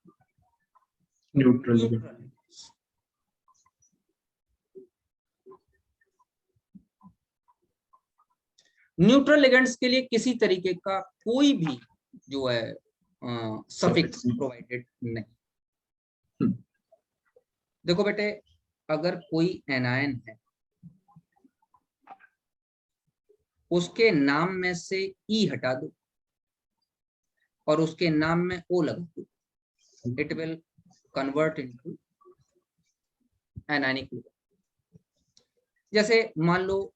neutral ligand. Neutral ligands के लिए किसी तरीके का कोई भी जो है suffix provided नहीं। देखो बेटे, अगर कोई एनायन है, उसके नाम में से ई हटा दो और उसके नाम में ओ लगा दो, it will convert into anionic ligand. जैसे मान लो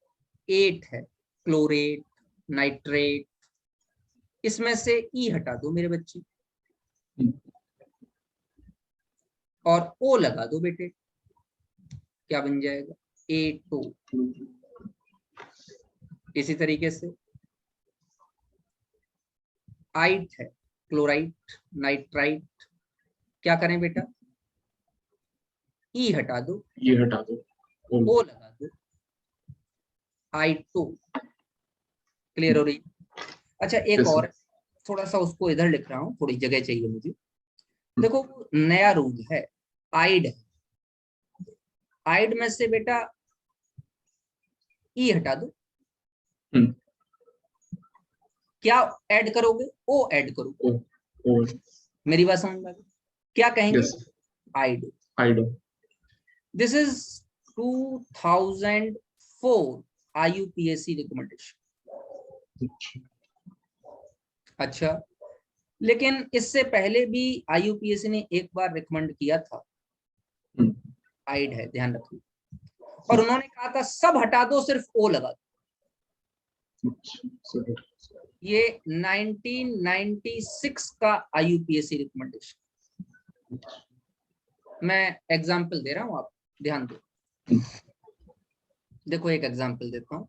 8 है, क्लोरेट, नाइट्रेट, इसमें से ई हटा दो मेरे बच्चे और ओ लगा दो बेटे, क्या बन जाएगा? A2। इसी तरीके से आइट है, क्लोराइट, नाइट्राइट, क्या करें बेटा? ई हटा दो, ये हटा दो, ओ लगा दो, I2। क्लियर हो रही? अच्छा, एक yes, और थोड़ा सा उसको इधर लिख रहा हूँ, थोड़ी जगह चाहिए मुझे। देखो नया रूल है, आइड है, आइड में से बेटा ई हटा दो, क्या ऐड करोगे? ओ ऐड करोगे। मेरी बात समझ में? क्या कहेंगे? Ide. Ide. This is 2004 IUPAC recommendation. अच्छा, लेकिन इससे पहले भी IUPAC ने एक बार रिकमेंड किया था, आइड है, ध्यान रखिए, और उन्होंने कहा था सब हटा दो, सिर्फ ओ लगा दो। ये 1996 का IUPAC रिकमेंडेशन। मैं एग्जांपल दे रहा हूं, आप ध्यान दो। देखो एक एग्जांपल देता हूं,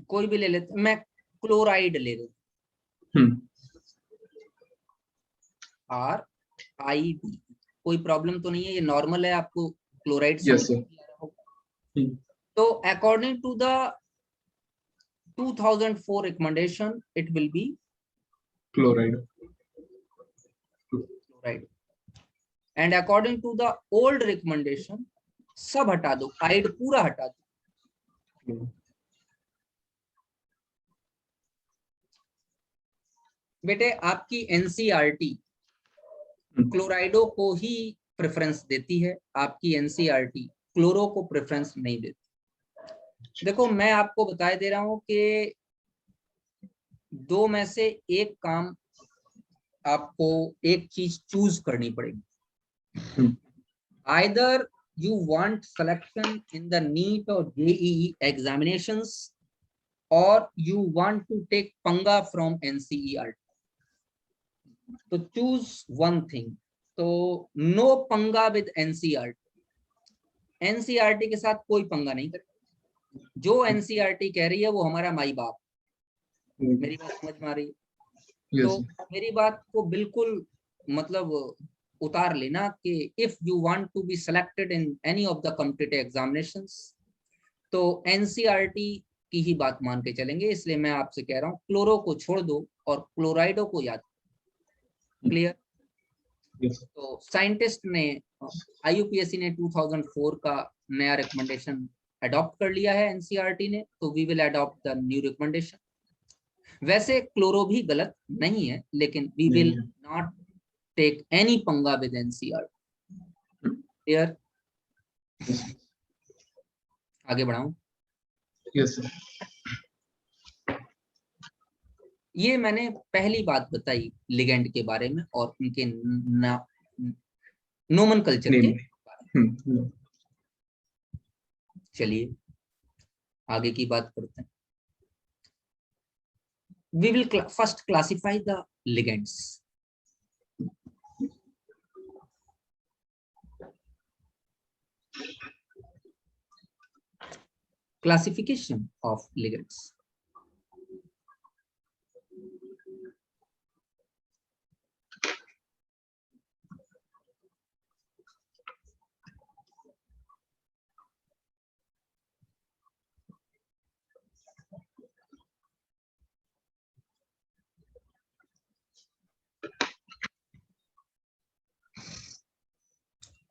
कोई भी ले लेते, मैं क्लोराइड ले लेता हूं, RID। कोई प्रॉब्लम तो नहीं है, ये नॉर्मल है, आपको क्लोराइड yes, तो according to the 2004 recommendation it will be chloride, and according to the old recommendation सब हटा दो, आइड पूरा हटा दो। बेटे आपकी NCERT क्लोराइडो को ही प्रेफरेंस देती है, आपकी NCERT क्लोरो को प्रेफरेंस नहीं देती। देखो मैं आपको बता दे रहा हूं कि दो में से एक काम आपको एक चीज चूज करनी पड़ेगी. हम्म. Either you want selection in the NEET or JEE examinations, or you want to take Panga from NCERT. So choose one thing. तो no पंगा with NCERT. NCERT के साथ कोई पंगा नहीं करें. जो NCERT कह रही है वो हमारा माई बाप. मेरी बात समझ में आ रही है? Yes. तो मेरी बात को बिल्कुल मतलब उतार लेना कि if you want to be selected in any of the competitive examinations, तो NCERT की ही बात मान के चलेंगे. इसलिए मैं आपसे कह रहा हूँ क्लोरो को छोड़ दो और क्लोराइडो को याद. क्लियर? Yes. तो साइंटिस्ट ने IUPAC ने 2004 का नया रिकमेंडेशन अडॉप्ट कर लिया है NCERT ने, तो we will adopt the new recommendation. वैसे क्लोरो भी गलत नहीं है, लेकिन we will not take any पंगा विद NCERT. क्लियर? आगे बढ़ाऊं? Yes, sir. ये मैंने पहली बात बताई लिगेंड के बारे में और उनके नोमेनकल्चर के बारे में. चलिए आगे की बात करते हैं. We will first classify the ligands. Classification of ligands.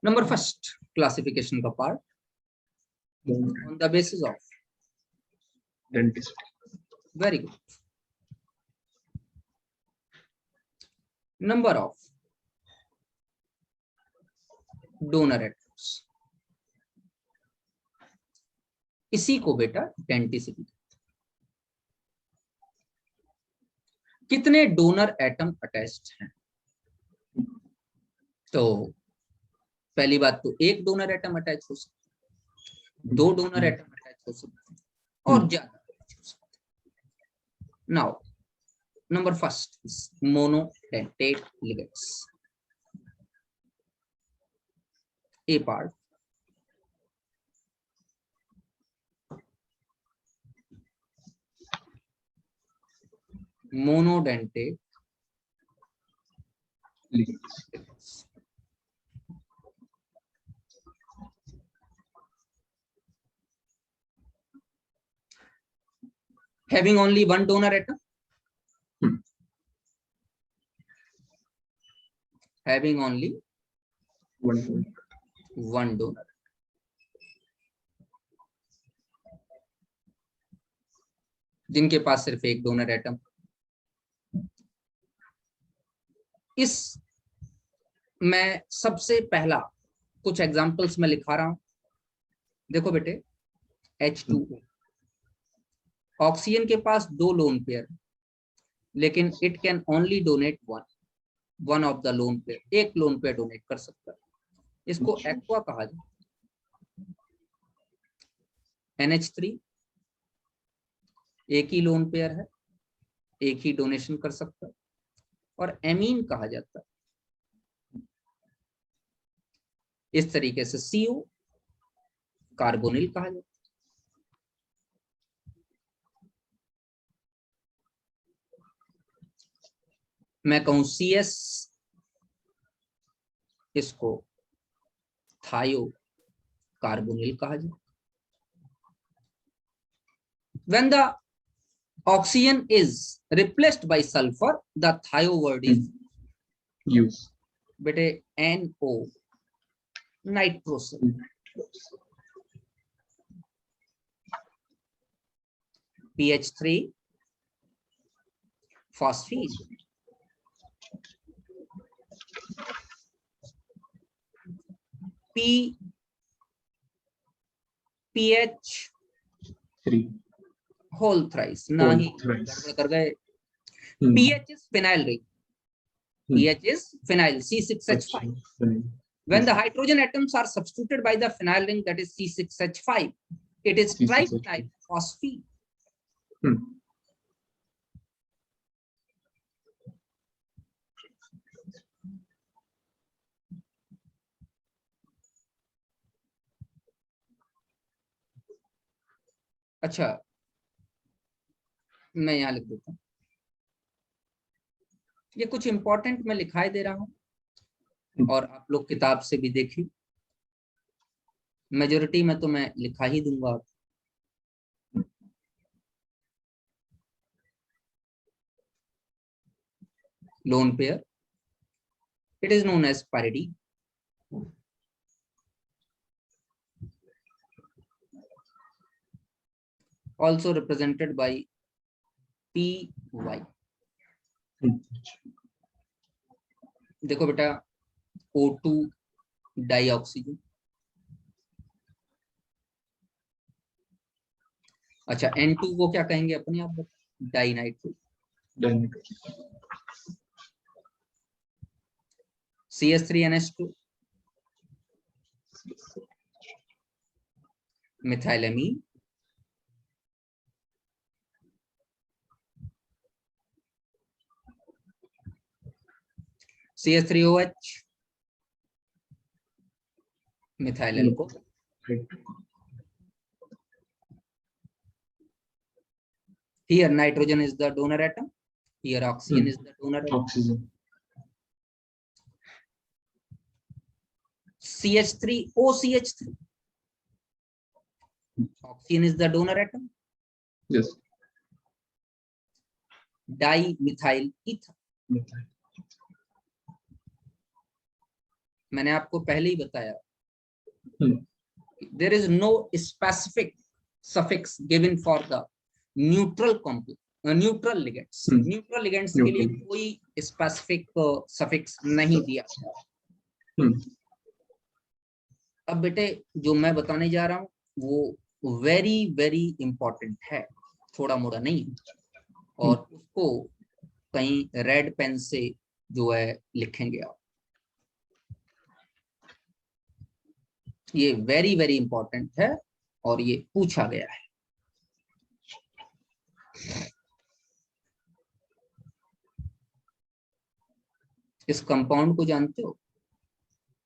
Number first classification का part on the basis of Dentist. very good. Number of donor atoms. इसी को बेटा डेंटिसिटी. कितने डोनर एटम अटैच्ड हैं? तो पहली बात तो एक डोनर एटम अटैच हो सकता है, दो डोनर एटम अटैच हो सकते हैं और ज्यादा अटैच हो सकते हैं. Now number first is monodentate ligands. A part monodentate ligands. Having only one donor atom. Having only one donor. जिनके पास सिर्फ एक डोनर एटम. इस मैं सबसे पहला कुछ एग्जांपल्स में लिखा रहा हूं. देखो बेटे, H2O. ऑक्सीजन के पास दो लोन पेयर, लेकिन it can only donate one of the lone pair. एक लोन पेयर डोनेट कर सकता है. इसको एक्वा कहा जाए. NH3 एक ही लोन पेयर है, एक ही डोनेशन कर सकता है. और एमीन कहा जाता है. इस तरीके से CO कार्बोनिल कहा जाता है. मैं कहूं CS, इसको थायो कार्बोनिल कहा जाए. When the oxygen is replaced by sulfur, the thio word is Use. बेटे NO, nitrogen. PH3 phosphine. PH3 whole thrice. ना ही गड़बड़ कर गए. PH is phenyl ring. PH is phenyl C6H5. अच्छा, When the hydrogen atoms are substituted by the phenyl ring, that is C6H5, it is C6H5. triphenyl phosphine. अच्छा, मैं यहाँ लिख देता हूँ, ये कुछ इंपॉर्टेंट मैं लिखाई दे रहा हूँ और आप लोग किताब से भी देखिए, मेजोरिटी में तो मैं लिखा ही दूंगा। Lone pair, it is known as pyridine. Also represented by PY. देखो बेटा, O2 डाइऑक्सीजन, अच्छा N2 को क्या कहेंगे अपने आप, dinitro. CH3NH2 मिथाइलएमीन, CH3OH methyl alcohol. Here nitrogen is the donor atom, here oxygen is the donor atom. Oxygen. CH3OCH3, oxygen is the donor atom. Yes. Dimethyl ether, मैंने आपको पहले ही बताया, there is no specific suffix given for the neutral complex, neutral ligands. Neutral ligands के लिए कोई specific suffix नहीं दिया। अब बेटे जो मैं बताने जा रहा हूँ वो वेरी वेरी इंपॉर्टेंट है, थोड़ा मोड़ा नहीं, और उसको कहीं रेड पेन से जो है लिखेंगे आप। ये वेरी वेरी इंपॉर्टेंट है और ये पूछा गया है। इस कंपाउंड को जानते हो?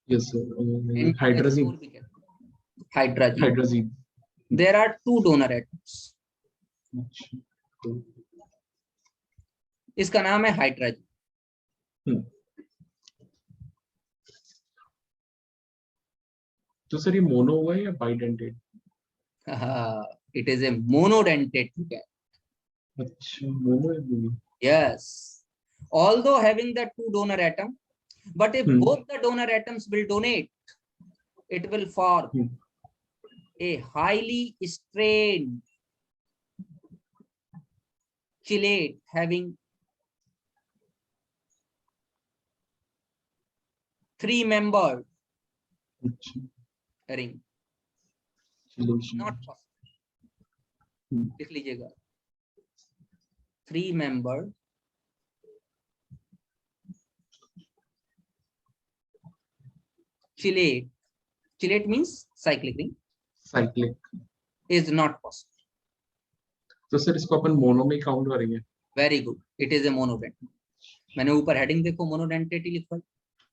Yes sir. Hydrazine. Hydrazine. There are two donor atoms. इसका नाम है हाइड्रोजन। तो सर ये मोनो हुआ है या bidentate? It is a monodentate ligand. अच्छा, मोनो है। Yes, although having the two donor atom, but if both the donor atoms will donate, it will form a highly strained chelate having 3-membered ring. Not possible. लिख लीजिएगा, 3-membered chelate. Chelate means cyclic ring. Cyclic is not possible. तो sir इसको अपन mono में count करेंगे? Very good. It is a monodentate. मैंने ऊपर heading देखो, monodentate ही लिखा है।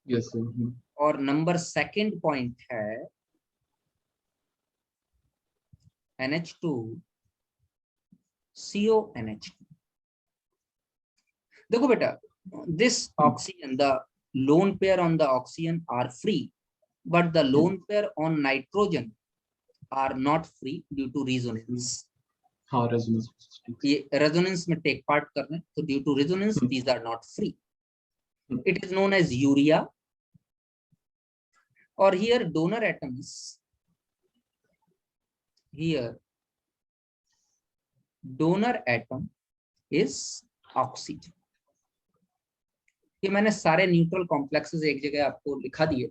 Yes sir. और नंबर सेकंड पॉइंट है NH2 CONH2. देखो बेटा, this oxygen, the lone pair on the oxygen are free, but the lone pair on nitrogen are not free due to resonance. हाँ, resonance. ये resonance में take part कर रहे हैं, तो due to resonance these are not free. It is known as urea. Or here donor atoms, here donor atom is oxygen. ये मैंने सारे न्यूट्रल कॉम्प्लेक्सेस एक जगह आपको लिखा दिए,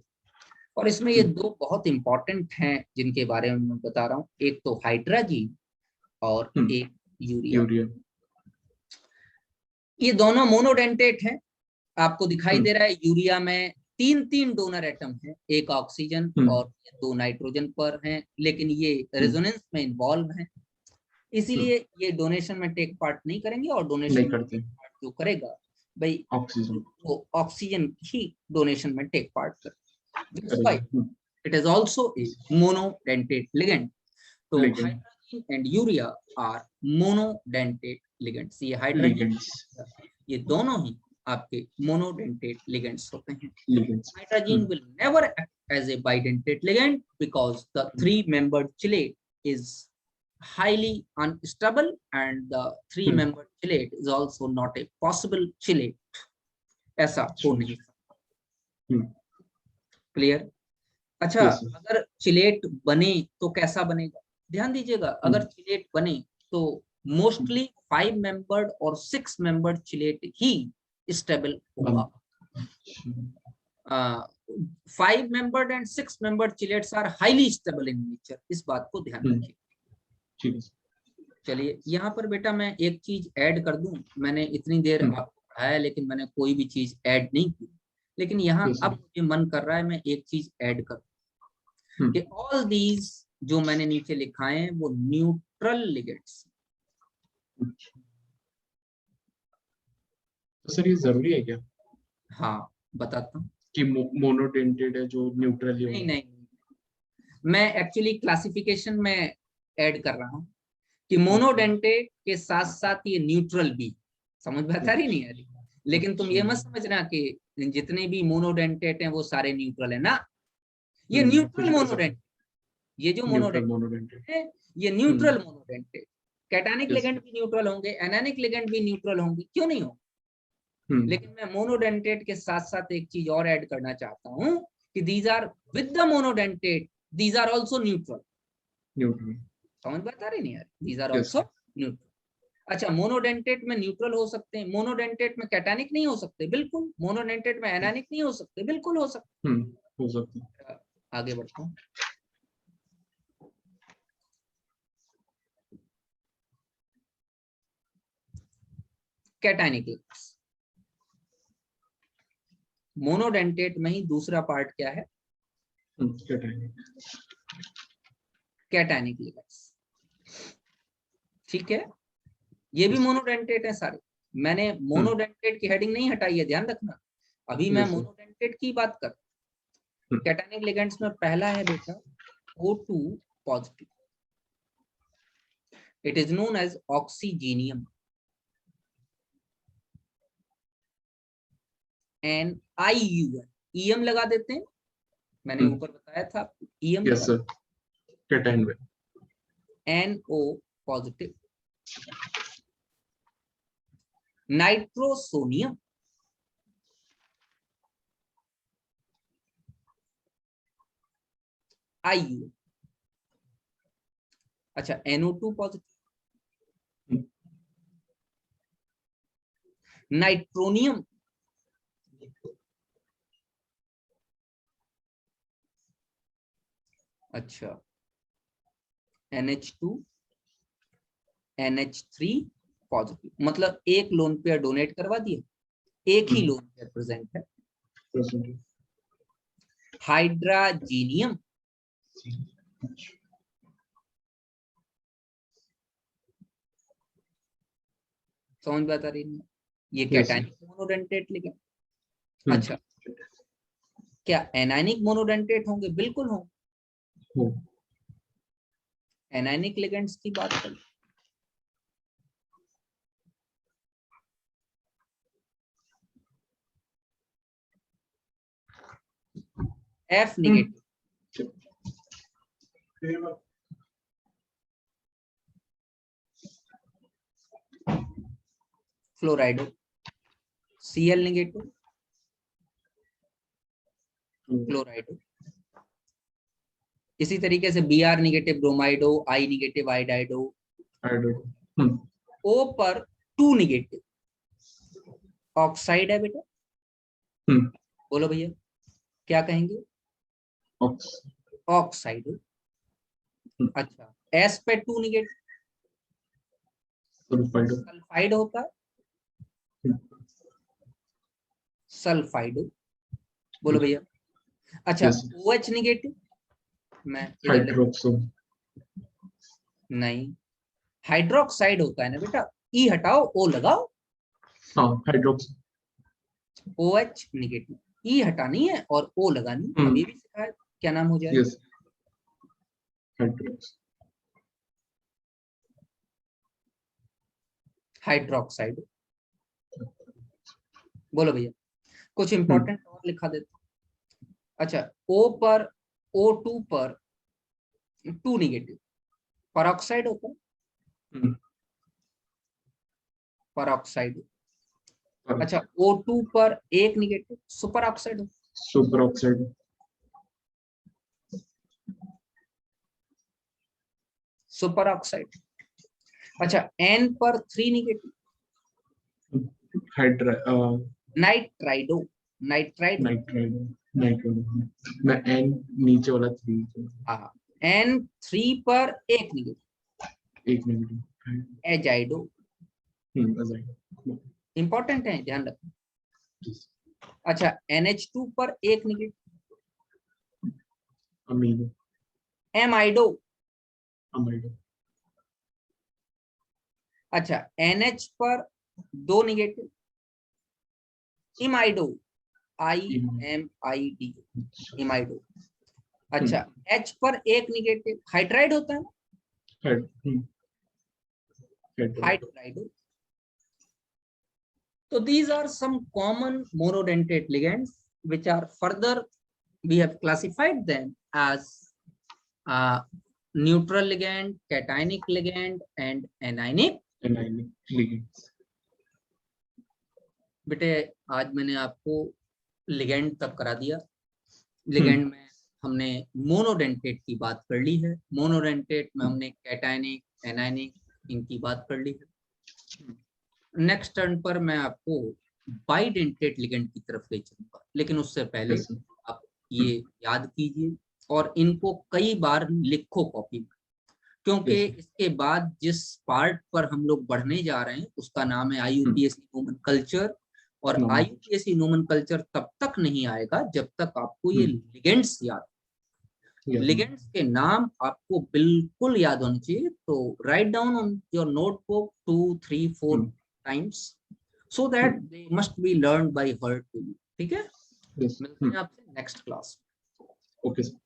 और इसमें ये दो बहुत इंपॉर्टेंट हैं जिनके बारे में मैं बता रहा हूँ, एक तो हाइड्रोजन और एक यूरिया। ये दोनों मोनोडेंटेट हैं, आपको दिखाई दे रहा है यूरिया में 3 डोनर एटम है, एक ऑक्सीजन और 2 नाइट्रोजन पर हैं, लेकिन ये रेजोनेंस में इन्वॉल्व हैं, इसीलिए ये डोनेशन में टेक पार्ट नहीं करेंगे, और डोनेशन में पार्ट जो करेगा भाई ऑक्सीजन, वो ऑक्सीजन ही डोनेशन में टेक पार्ट करेगा। It is also a monodentate ligand. तो hydrogen and urea are monodentate ligands. ये हाइड्रोजन ये दोनों ही आपके मोनोडेंटेट लिगेंड्स होते हैं। Hydrogen will never act as a bidentate ligand because the 3-membered chelate is highly unstable and the 3-membered chelate is also not a possible chelate. ऐसा हो नहीं सकता। क्लियर? अच्छा, अगर चिलेट बने तो कैसा बनेगा? ध्यान दीजिएगा, अगर चिलेट बने तो मोस्टली 5-membered और 6-membered चिलेट ही स्टेबल होगा। 5-membered and 6-membered chelates are highly stable in nature, इस बात को ध्यान रखिए। चलिए यहाँ पर बेटा मैं एक चीज ऐड कर दूं, मैंने इतनी देर आपको पढ़ाया लेकिन मैंने कोई भी चीज ऐड नहीं की, लेकिन यहाँ अब मुझे मन कर रहा है मैं एक चीज ऐड करूं कि ऑल दीज जो मैंने नीचे लिखाए हैं वो न्यूट्रल लिगेंड्स। तो सर ये जरूरी है क्या? हाँ बताता हूँ कि मोनोडेंटेड है जो न्यूट्रल ही नहीं नहीं, मैं एक्चुअली क्लासिफिकेशन में ऐड कर रहा हूँ कि मोनोडेंटेट के साथ साथ ये न्यूट्रल भी। समझ में आता रही नहीं आ रही? लेकिन तुम ये मत समझना कि जितने भी मोनोडेंटेट हैं वो सारे न्यूट्रल है ना, ये न्यूट्रल मोनोडेंटेट, ये जो मोनोडेंटेट है ये न्यूट्रल मोनोडेंटेट। कैटायनिक लिगेंड भी न्यूट्रल होंगे, एनायनिक लिगेंड भी न्यूट्रल होंगे, क्यों नहीं हो? लेकिन मैं मोनोडेंटेट के साथ साथ एक चीज और ऐड करना चाहता हूं कि these are with the monodentate these are also neutral. समझ बता रही नहीं यार? These are also neutral. अच्छा, मोनोडेंटेट में न्यूट्रल हो सकते हैं, मोनोडेंटेट में कैटायनिक नहीं हो सकते, बिल्कुल। मोनोडेंटेट में एनायनिक नहीं हो सकते, बिल्कुल हो सकते। आगे बढ़ता हूँ। कैटायनिक लिगेंड्स, मोनोडेंटेट में ही दूसरा पार्ट क्या है? Cationic ligands. ठीक है, ये भी मोनोडेंटेट है सारे। मैंने मोनोडेंटेट की हेडिंग नहीं हटाई है, ध्यान रखना, अभी मैं मोनोडेंटेट की बात कर। कैटायनिक लिगेंड्स में पहला है बेटा O2 positive, it is known as oxygenium. And IUN, EM लगा देते हैं, मैंने ऊपर बताया था आपको EM। यस सर, कैटायन में NO पॉजिटिव। Nitrosonium, IUN। अच्छा, NO2 पॉजिटिव। नाइट्रोनियम, अच्छा NH2 NH3 पॉजिटिव, मतलब एक लोन पेयर डोनेट करवा दिए, एक ही लोन पेयर प्रेजेंट है। हाइड्राजीनियम, समझ बता रही है? ये कैटायनिक मोनोडेंटेट लिगेंड। अच्छा, क्या एनायनिक मोनोडेंटेट होंगे? बिल्कुल होंगे। एनायनिक लिगेंड्स की बात करें, F negative, fluorido. Cl negative, chlorido. इसी तरीके से Br negative bromido, I negative iodido. O पर 2 नेगेटिव ऑक्साइड है बेटा। बोलो भैया क्या कहेंगे? ऑक्साइड। अच्छा, S पे 2 नेगेटिव सल्फाइड होता है। सल्फाइडो, बोलो भैया। अच्छा Yes. OH निगेटिव, मैं इधर Hydroxo. नहीं, हाइड्रोक्साइड होता है ना बेटा, ई हटाओ ओ लगाओ, हाँ, hydroxo. OH निगेटिव, ई हटानी है और ओ लगानी, अभी भी सिखाया, क्या नाम हो जाएगा? Yes. Hydroxo. हाइड्रोक्साइड, बोलो भैया। कुछ इंपॉर्टेंट और लिखा देते। अच्छा O पर O2 पर 2 निगेटिव, परऑक्साइड होता है, परऑक्साइड। अच्छा O2 पर 1 निगेटिव, सुपर ऑक्साइड होता है, Superoxide. Super oxide. अच्छा N पर 3 निगेटिव, नाइट्राइडो, नाइट्राइड। Nitride. मैं N नीचे वाला 3. हाँ N3 पर 1 निगेटिव, 1 मिनट. एजाइडो। Azide. इंपॉर्टेंट है, ध्यान रखना। अच्छा NH2 पर 1 निगेटिव, Amino. एमाइडो। Amide. अच्छा NH पर 2 निगेटिव, इमाइडो, IMID, इमाइडो। अच्छा H पर 1 निगेटिव, हाइड्राइड होता है ना, हाइड्राइडो। So these are some common monodentate ligands which are further we have classified them as neutral ligand, cationic ligand and anionic ligands. बेटे आज मैंने आपको लिगेंड तक करा दिया। लिगेंड में हमने मोनोडेंटेट की बात कर ली है, मोनोडेंटेट में हमने कैटायनिक, एनायनिक इनकी बात कर ली है। नेक्स्ट टर्न पर मैं आपको बाइडेंटेट लिगेंड की तरफ ले चलूंगा, लेकिन उससे पहले आप ये याद कीजिए और इनको कई बार लिखो कॉपी में, क्योंकि इसके बाद जिस पार्ट पर हम लोग बढ़ने जा रहे हैं उसका नाम है IUPAC नोमेनकल्चर। और IUPAC नोमेनकल्चर तब तक नहीं आएगा जब तक आपको ये लिगेंड्स याद, लिगेंड्स के नाम आपको बिल्कुल याद होने चाहिए। तो write down on your notebook 2, 3, 4 times so that they must be learned by heart to you। ठीक है, मिलते हैं आपसे नेक्स्ट क्लास। Okay sir.